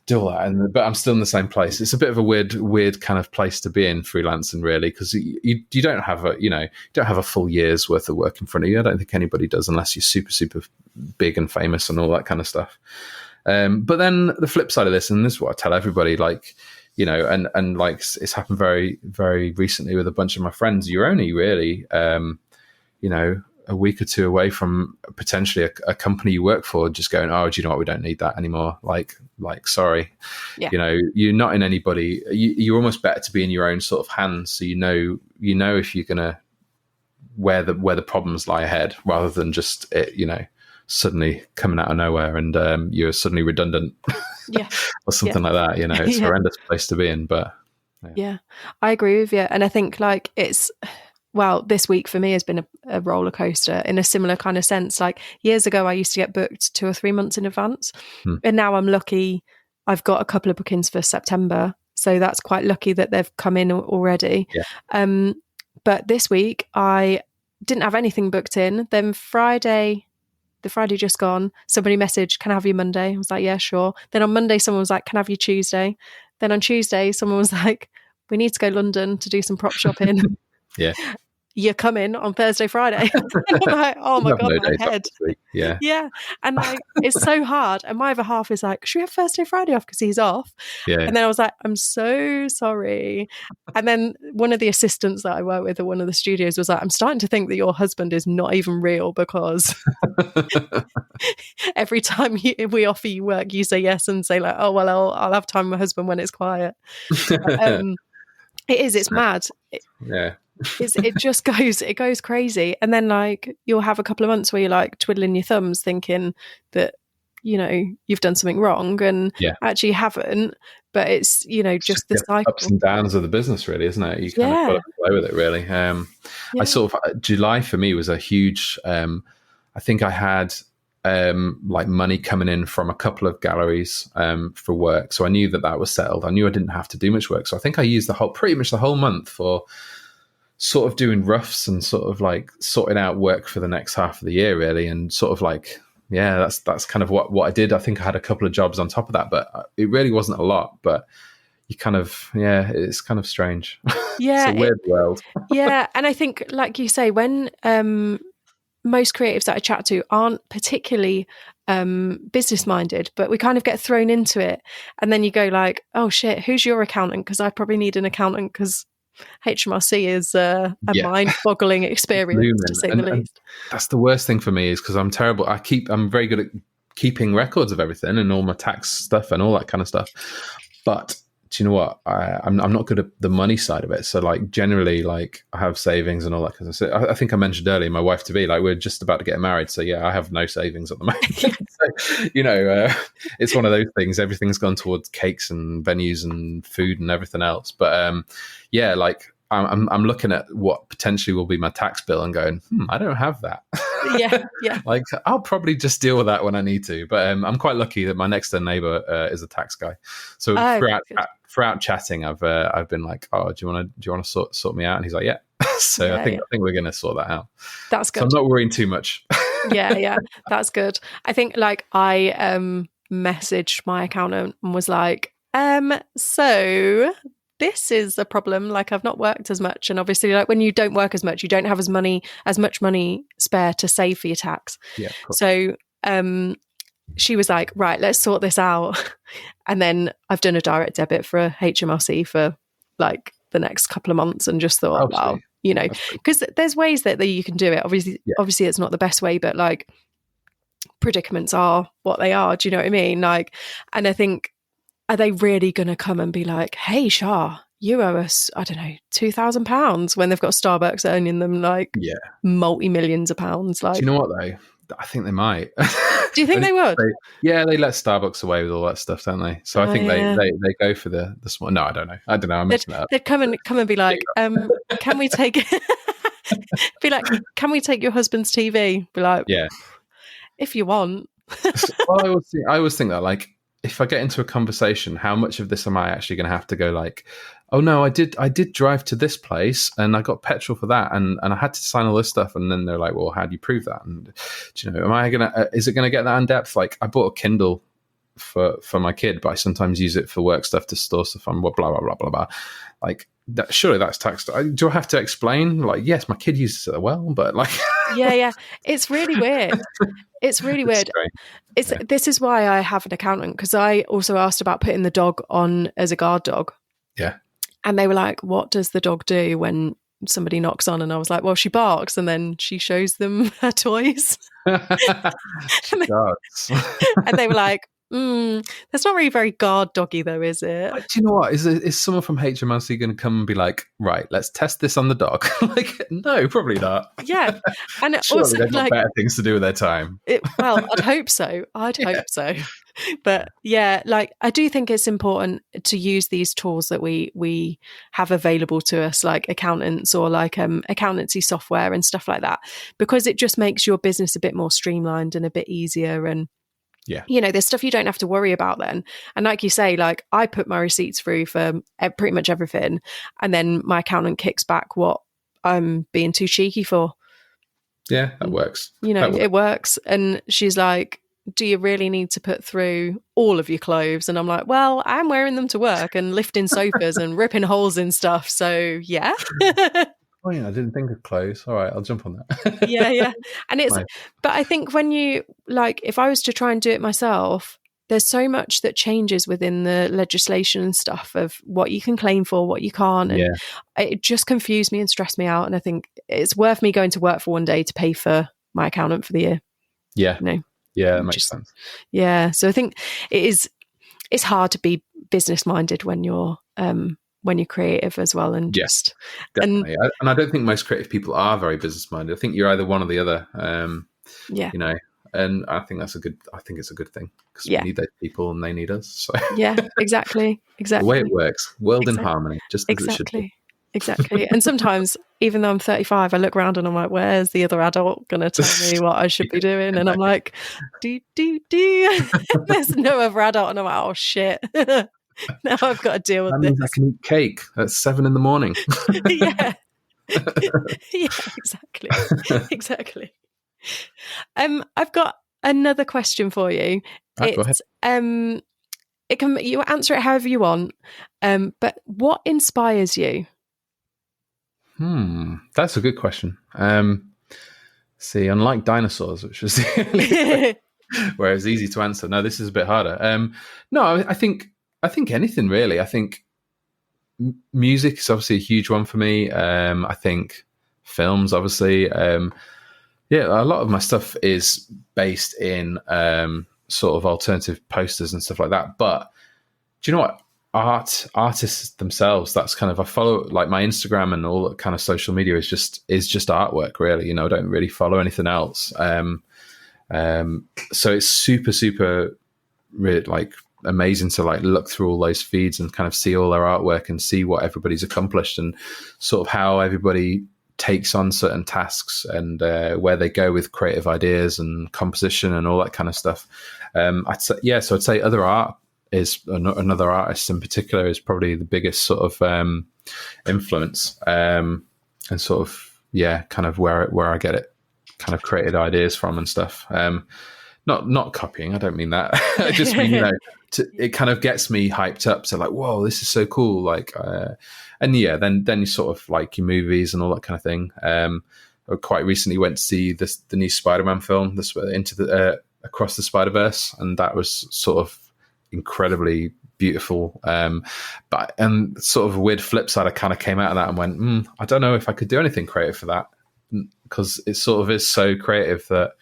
do all that. But I'm still in the same place. It's a bit of a weird kind of place to be in, freelancing, really, because you don't have a full year's worth of work in front of you. I don't think anybody does, unless you're super, super big and famous and all that kind of stuff. But then the flip side of this, and this is what I tell everybody, like, and like it's happened very, very recently with a bunch of my friends. You're only really, a week or two away from potentially a company you work for just going, oh, do you know what? We don't need that anymore. Like, sorry, Yeah. you're not in anybody. You're almost better to be in your own sort of hands. So, if you're going to, where the problems lie ahead, rather than just it, suddenly coming out of nowhere and you're suddenly redundant, or something like that. It's a horrendous place to be in. But yeah, I agree with you, and I think like this week for me has been a roller coaster in a similar kind of sense. Like years ago, I used to get booked 2 or 3 months in advance, and now I'm lucky. I've got a couple of bookings for September, so that's quite lucky that they've come in already. Yeah. But this week I didn't have anything booked in. Then the Friday just gone, somebody messaged, can I have you Monday? I was like, yeah, sure. Then on Monday, someone was like, can I have you Tuesday? Then on Tuesday, someone was like, we need to go London to do some prop shopping. Yeah. You're coming on Thursday, Friday. And I'm like, oh my God, my head. Yeah. Yeah. And like, it's so hard. And my other half is like, should we have Thursday, Friday off? Because he's off. Yeah. And then I was like, I'm so sorry. And then one of the assistants that I work with at one of the studios was like, I'm starting to think that your husband is not even real, because every time we offer you work, you say yes and say like, oh, well, I'll have time with my husband when it's quiet. It's mad. Yeah. It goes crazy. And then like you'll have a couple of months where you're like twiddling your thumbs thinking that, you've done something wrong, and actually you haven't. But it's, just the cycle. Ups and downs of the business, really, isn't it? You kind of got to play with it, really. I sort of, July for me was a huge, I think I had like money coming in from a couple of galleries for work. So I knew that was settled. I knew I didn't have to do much work. So I think I used pretty much the whole month for sort of doing roughs and sort of like sorting out work for the next half of the year, really. And sort of like, that's kind of what I did. I think I had a couple of jobs on top of that, but it really wasn't a lot. But you kind of, it's kind of strange. Yeah. It's a weird world. Yeah. And I think, like you say, when most creatives that I chat to aren't particularly business minded, but we kind of get thrown into it. And then you go like, oh shit, who's your accountant? Because I probably need an accountant, because HMRC is a mind-boggling experience, to say the least. And that's the worst thing for me, is because I'm terrible. I'm very good at keeping records of everything and all my tax stuff and all that kind of stuff. But do you know what? I'm not good at the money side of it. So like generally, like I have savings and all that kind of stuff. I think I mentioned earlier, my wife to be, like, we're just about to get married. So yeah, I have no savings at the moment. So, it's one of those things. Everything's gone towards cakes and venues and food and everything else. But like I'm looking at what potentially will be my tax bill and going, I don't have that. Yeah. Like I'll probably just deal with that when I need to. But I'm quite lucky that my next door neighbor is a tax guy. So throughout chatting, I've been like, oh, do you want to sort me out? And he's like, yeah. So I think we're going to sort that out. That's good. So I'm not worrying too much. Yeah, that's good. I think like I messaged my accountant and was like, so this is a problem. Like I've not worked as much, and obviously, like when you don't work as much, you don't have as much money spare to save for your tax. Yeah. So she was like, right, let's sort this out. And then I've done a direct debit for HMRC for like the next couple of months, and just thought, wow, because there's ways that you can do it. Obviously, it's not the best way, but like predicaments are what they are. Do you know what I mean? Like, and I think, are they really going to come and be like, hey, Shah, you owe us, I don't know, £2,000, when they've got Starbucks earning them like multi-millions of pounds? Like, do you know what though? I think they might. Do you think they would? They let Starbucks away with all that stuff, don't they? So I think they go for the small. No, I don't know. I'm mixing that up. They'd come and be like, can we take? Be like, can we take your husband's TV? Be like, yeah, if you want. Well, I always think that, like, if I get into a conversation, how much of this am I actually going to have to go like, oh no, I did drive to this place and I got petrol for that, and I had to sign all this stuff, and then they're like, well, how do you prove that? And do you know, am I gonna is it going to get that in depth? Like, I bought a Kindle for my kid, but I sometimes use it for work stuff, to store stuff on, blah blah blah blah blah. Like, surely that's taxed. Do I have to explain? Like, yes, my kid uses it well, but like, yeah, it's really weird. It's really weird. This is why I have an accountant, because I also asked about putting the dog on as a guard dog. Yeah. And they were like, what does the dog do when somebody knocks on, and I was like, well, she barks, and then she shows them her toys. She does. And they were like, that's not really very guard doggy though, is it? Do you know what? Is someone from HMRC going to come and be like, right, let's test this on the dog? Like, no, probably not. Yeah. And Surely also, they've got like, better things to do with their time. well, I'd hope so. I'd hope so. But yeah, like, I do think it's important to use these tools that we have available to us, like accountants or like accountancy software and stuff like that, because it just makes your business a bit more streamlined and a bit easier. And yeah, there's stuff you don't have to worry about then. And like you say, like, I put my receipts through for pretty much everything, and then my accountant kicks back what I'm being too cheeky for. Yeah, that works. It works. And she's like, do you really need to put through all of your clothes? And I'm like, well, I'm wearing them to work and lifting sofas and ripping holes in stuff. So yeah. Oh yeah, I didn't think of clothes. All right, I'll jump on that. Yeah. And it's, nice. But I think when you, like, if I was to try and do it myself, there's so much that changes within the legislation and stuff of what you can claim for, what you can't. And it just confused me and stressed me out. And I think it's worth me going to work for one day to pay for my accountant for the year. Yeah. Yeah, that makes sense. Yeah. So I think it's hard to be business minded when you're creative as well. And just definitely. And I don't think most creative people are very business minded. I think you're either one or the other. And I think it's a good thing, because we need those people and they need us. So. Yeah, exactly. The way it works, world in harmony, just as it should be. Exactly. And sometimes, even though I'm 35, I look around and I'm like, where's the other adult going to tell me what I should be doing? And I'm like, do. There's no other adult. And I'm like, oh, shit. Now I've got to deal with this. Means I can eat cake at 7 a.m. Yeah. Yeah, exactly. I've got another question for you. Right, go ahead. You answer it however you want. But what inspires you? That's a good question. See, unlike dinosaurs, which was where it's easy to answer. No, this is a bit harder. No, I think anything really. I think music is obviously a huge one for me. I think films, obviously. A lot of my stuff is based in sort of alternative posters and stuff like that. But do you know what? Artists themselves, that's kind of, I follow, like, my Instagram and all that kind of social media is just artwork, really. I don't really follow anything else. So it's super really, like, amazing to, like, look through all those feeds and kind of see all their artwork and see what everybody's accomplished and sort of how everybody takes on certain tasks and where they go with creative ideas and composition and all that kind of stuff. I'd say other art is another artist in particular is probably the biggest sort of influence, and sort of kind of where I get it kind of created ideas from and stuff. Not copying, I don't mean that. I just mean, it kind of gets me hyped up to, like, whoa, this is so cool. Like, then you sort of like your movies and all that kind of thing. I quite recently went to see the new Spider-Man film, Across the Spider-Verse, and that was sort of incredibly beautiful. But sort of a weird flip side, I kind of came out of that and went, I don't know if I could do anything creative for that, because it sort of is so creative that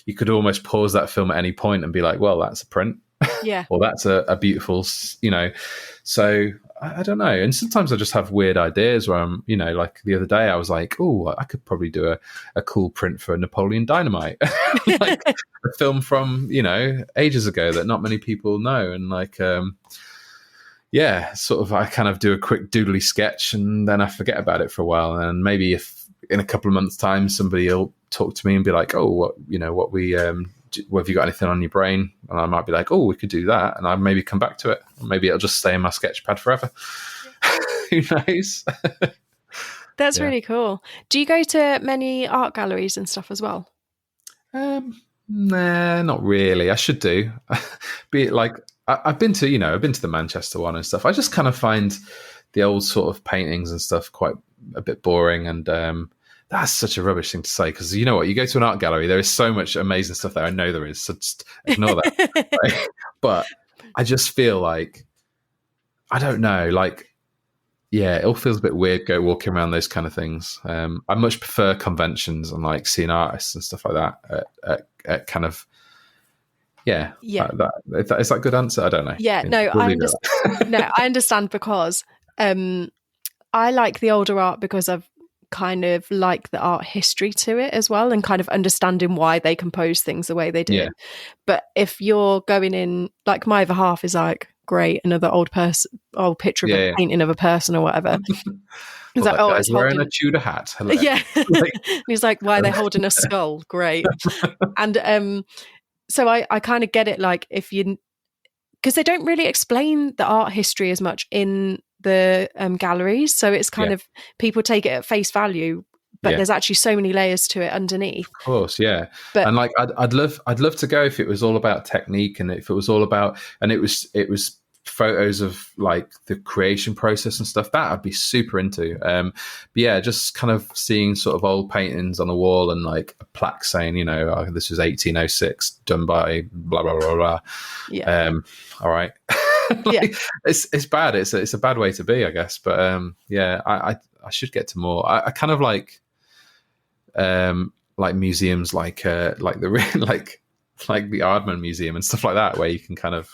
you could almost pause that film at any point and be like, well, that's a print. Yeah. Or that's a beautiful, so I don't know. And sometimes I just have weird ideas where I'm, like the other day I was like, oh, I could probably do a cool print for Napoleon Dynamite, like a film from, ages ago that not many people know. And like, sort of, I kind of do a quick doodly sketch and then I forget about it for a while. And maybe if in a couple of months' time, somebody will talk to me and be like, oh, have you got anything on your brain? And I might be like, oh, we could do that. And I maybe come back to it. Or maybe it'll just stay in my sketch pad forever. Who knows? That's really cool. Do you go to many art galleries and stuff as well? Nah, not really. I should do. I've been to the Manchester one and stuff. I just kind of find the old sort of paintings and stuff quite a bit boring, and that's such a rubbish thing to say, because you know what? You go to an art gallery, there is so much amazing stuff there. I know there is, so just ignore that. Right? But I just feel like, I don't know, like, yeah, it all feels a bit weird walking around those kind of things. I much prefer conventions and like seeing artists and stuff like that at kind of, yeah. Yeah. Is that a good answer? I don't know. Yeah, no, We'll I leave it understand. at that. No, I understand because I like the older art because I've kind of like the art history to it as well, and kind of understanding why they compose things the way they Yeah, did. But if you're going in, like my other half is like, great, another old picture of a yeah. painting of a person or whatever. He's Well, like, that oh, guy's it's wearing a holding. Tudor hat. Hello. Yeah. Like, And he's like, why are they holding a skull? Great. And so I kind of get it, like if you, because they don't really explain the art history as much in the galleries, so it's kind yeah, of, people take it at face value, but yeah. there's actually so many layers to it underneath. Of course, yeah. But And like, I'd love to go if it was all about technique, and if it was all about, and it was photos of like the creation process and stuff that I'd be super into. But yeah, just kind of seeing sort of old paintings on the wall and like a plaque saying, this was 1806, done by blah blah blah blah. yeah, All right. yeah, Like, it's bad. It's a bad way to be, I guess. But yeah, I should get to more. I kind of like museums like the like the Aardman Museum and stuff like that, where you can kind of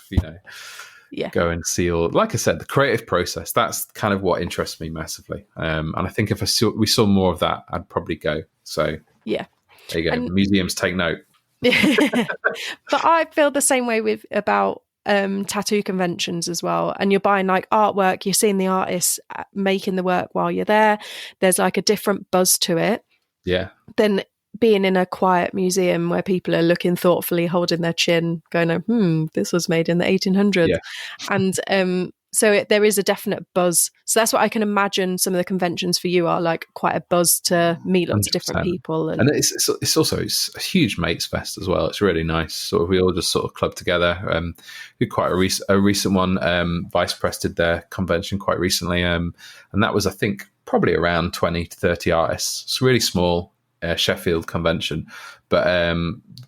yeah, go and see all, like I said, the creative process. That's kind of what interests me massively. And I think if we saw more of that, I'd probably go. So yeah. there you go. And Museums, take note. but I feel the same way with about tattoo conventions as well. And you're buying like artwork, you're seeing the artists making the work while you're there. There's like a different buzz to it Yeah, than being in a quiet museum where people are looking thoughtfully, holding their chin, going, this was made in the 1800s. yeah. And so there is a definite buzz. So that's what I can imagine some of the conventions for you are, like quite a buzz to meet lots of different 100%. people. And it's also a huge mates fest as well. It's really nice. So we all just sort of club together. We had quite a recent one. Vice Press did their convention quite recently, and that was, I think, probably around 20 to 30 artists. It's really small. Sheffield convention, but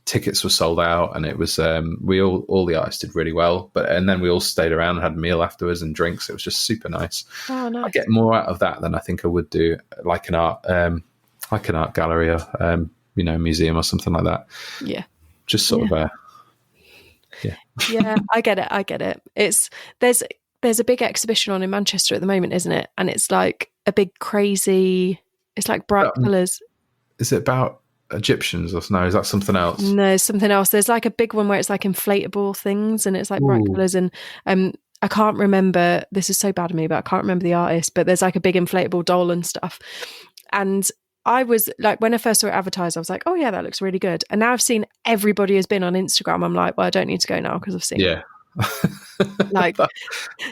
tickets were sold out, and it was all the artists did really well. And then we all stayed around and had a meal afterwards and drinks. It was just super nice. Oh, nice. I get more out of that than I think I would do like an art gallery or museum or something like that. Yeah, Just sort of yeah. Yeah, I get it. There's a big exhibition on in Manchester at the moment, isn't it? And it's like a big crazy. It's like bright colours. Is it about Egyptians or no? Is that something else? No, something else. There's like a big one where it's like inflatable things, and it's like bright colours. And I can't remember. This is so bad of me, but I can't remember the artist. But there's like a big inflatable doll and stuff. And I was like, when I first saw it advertised, I was like, oh yeah, that looks really good. And now I've seen everybody has been on Instagram. I'm like, well, I don't need to go now because I've seen. Yeah. Like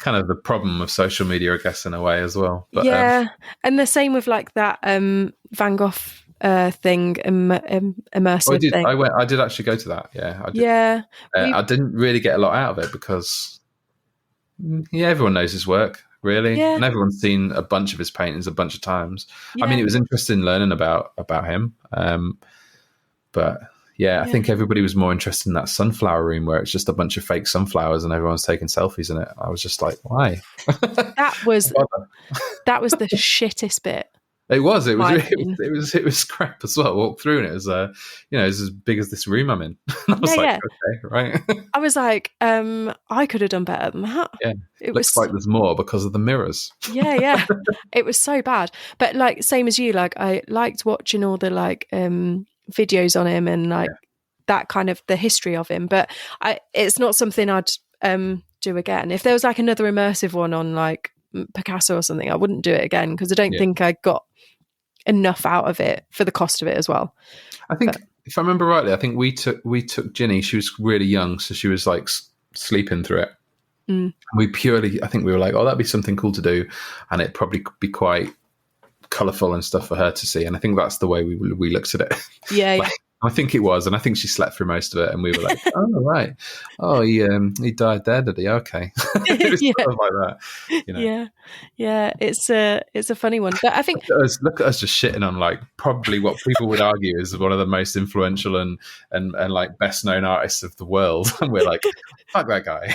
kind of the problem of social media, I guess, in a way as well. But, yeah, and the same with like that Van Gogh thing, immersive thing. I did actually go to that. Yeah, I did. Yeah, I didn't really get a lot out of it because everyone knows his work, really, and everyone's seen a bunch of his paintings a bunch of times. I mean, it was interesting learning about him, but I think everybody was more interested in that sunflower room where it's just a bunch of fake sunflowers and everyone's taking selfies in it. I was just like, why? That was the shittest bit. It was crap as well. I walked through and it was it's as big as this room I'm in. And I was okay, right. I was like, I could have done better than that. Yeah, it looks like there's more because of the mirrors. Yeah. It was so bad. But like, same as you, like I liked watching all the like videos on him and like that kind of the history of him. But it's not something I'd do again. If there was like another immersive one on like Picasso or something, I wouldn't do it again because I don't think I got enough out of it for the cost of it as well. I think if I remember rightly, I think we took Ginny. She was really young, so she was like sleeping through it. I think we were like, oh, that'd be something cool to do, and it'd probably be quite colourful and stuff for her to see. And I think that's the way we looked at it. Yeah, like, I think it was, and I think she slept through most of it, and we were like, "Oh, right. Oh, he died there, did he? Okay." It was sort of like that, Yeah. It's a funny one, but I think look at us just shitting on like probably what people would argue is one of the most influential and like best known artists of the world, and we're like, "Fuck that guy."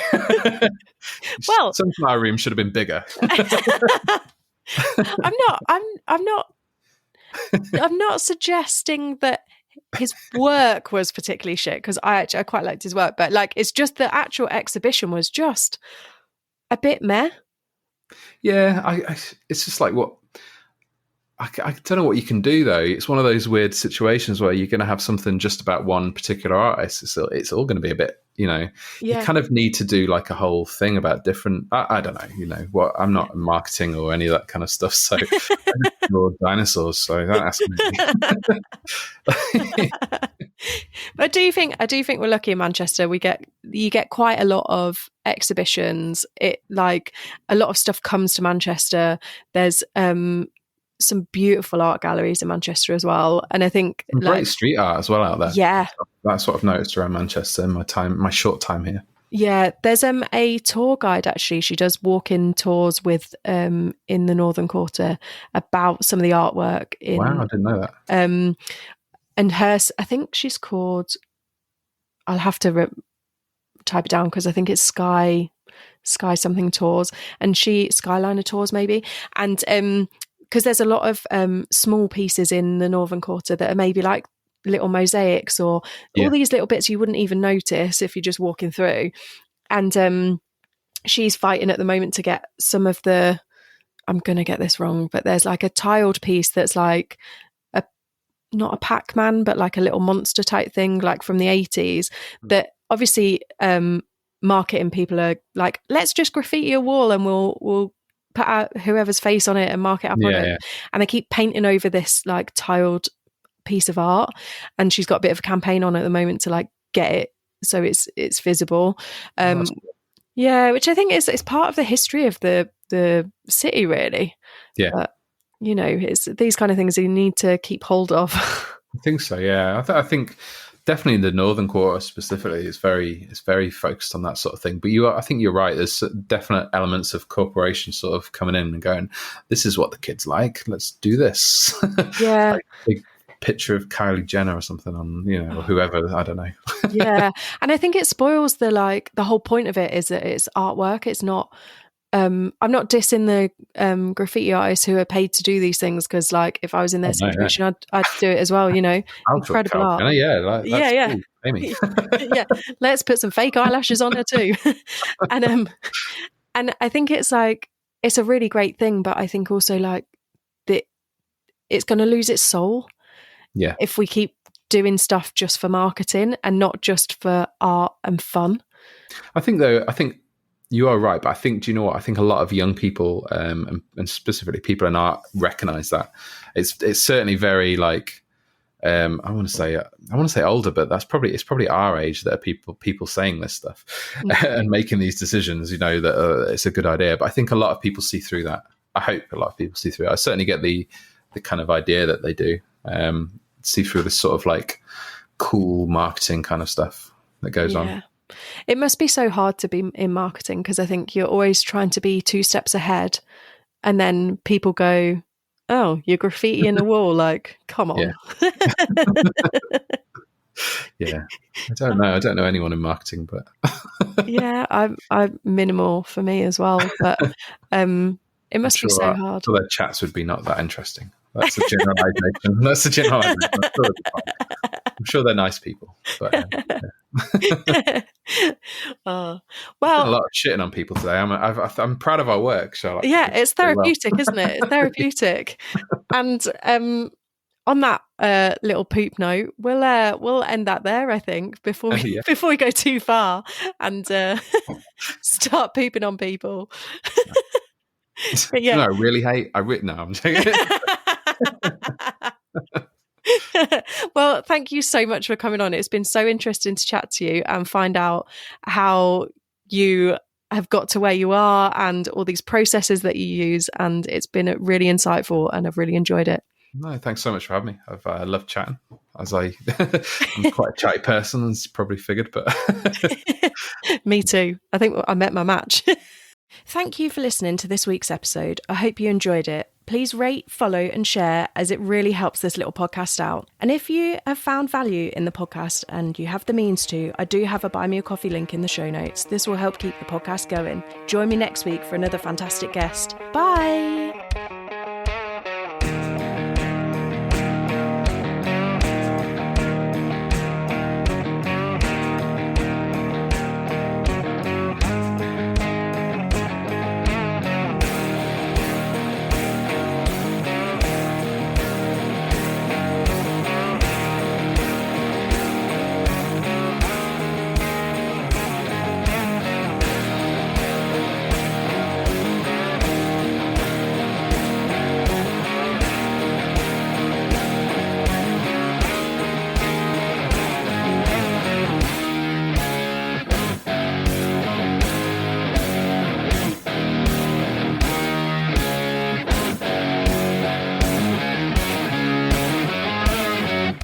Well, Sunflower Room should have been bigger. I'm not suggesting that his work was particularly shit, because I quite liked his work, but like it's just the actual exhibition was just a bit meh. Yeah, it's just like what I don't know what you can do though. It's one of those weird situations where you're going to have something just about one particular artist. It's all going to be a bit, you Yeah. kind of need to do like a whole thing about different. I don't know, what I'm not in marketing or any of that kind of stuff. So I just draw dinosaurs. So don't ask me. But I do think we're lucky in Manchester. You get quite a lot of exhibitions. It like a lot of stuff comes to Manchester. There's some beautiful art galleries in Manchester as well. And I think Some great street art as well out there. Yeah. That's what I've noticed around Manchester in my short time here. Yeah, there's a tour guide actually. She does walk-in tours with in the Northern Quarter about some of the artwork in Wow, I didn't know that. And hers, I think she's called, I'll have to type it down because I think it's Sky something tours, and Skyliner tours maybe. And because there's a lot of small pieces in the Northern Quarter that are maybe like little mosaics or all these little bits you wouldn't even notice if you're just walking through. And she's fighting at the moment to get some of the, I'm going to get this wrong, but there's like a tiled piece that's like not a Pac-Man, but like a little monster type thing, like from the 80s, that obviously marketing people are like, let's just graffiti a wall and we'll put out whoever's face on it and mark it up on it. Yeah. And they keep painting over this like tiled piece of art, and she's got a bit of a campaign on at the moment to like get it so it's visible. Yeah, which I think is part of the history of the city, really. Yeah. But, it's these kind of things you need to keep hold of. I think so. Yeah, I think definitely the Northern Quarter specifically is very focused on that sort of thing. But I think you're right. There's definite elements of corporations sort of coming in and going, "This is what the kids like. Let's do this." Yeah. Like big picture of Kylie Jenner or something on, or whoever. I don't know. Yeah, and I think it spoils the whole point of it is that it's artwork. It's not. I'm not dissing the graffiti artists who are paid to do these things, because like if I was in their situation, I'd do it as well. Incredible art. Cool. Amy. Yeah, let's put some fake eyelashes on her too. and I think it's like it's a really great thing, but I think also like that it's going to lose its soul. Yeah, if we keep doing stuff just for marketing and not just for art and fun. I think you are right, but I think, do you know what? I think a lot of young people, and specifically people in art, recognize that it's certainly very like, I want to say older, but it's probably our age that are people saying this stuff and making these decisions. That it's a good idea, but I think a lot of people see through that. I hope a lot of people see through it. I certainly get the kind of idea that they do see through this sort of like cool marketing kind of stuff that goes on. It must be so hard to be in marketing, because I think you're always trying to be 2 steps ahead, and then people go, "Oh, you're graffiti in a wall." Like, come on. Yeah. I don't know anyone in marketing, but yeah, I'm minimal for me as well. But it must be so hard. So their chats would be not that interesting. That's a generalization. I'm sure they're nice people, but well, a lot of shitting on people today. I'm proud of our work, Charlotte. Yeah, it's therapeutic, isn't it? It's therapeutic. And on that little poop note, we'll end that there, I think, before we go too far and start pooping on people. No, I really hate. No, I'm joking. Well, thank you so much for coming on. It's been so interesting to chat to you and find out how you have got to where you are and all these processes that you use. And it's been really insightful, and I've really enjoyed it. No, thanks so much for having me. I've loved chatting. I'm quite a chatty person, as you probably figured, but me too. I think I met my match. Thank you for listening to this week's episode. I hope you enjoyed it. Please rate, follow and share, as it really helps this little podcast out. And if you have found value in the podcast and you have the means to, I do have a Buy Me a Coffee link in the show notes. This will help keep the podcast going. Join me next week for another fantastic guest. Bye!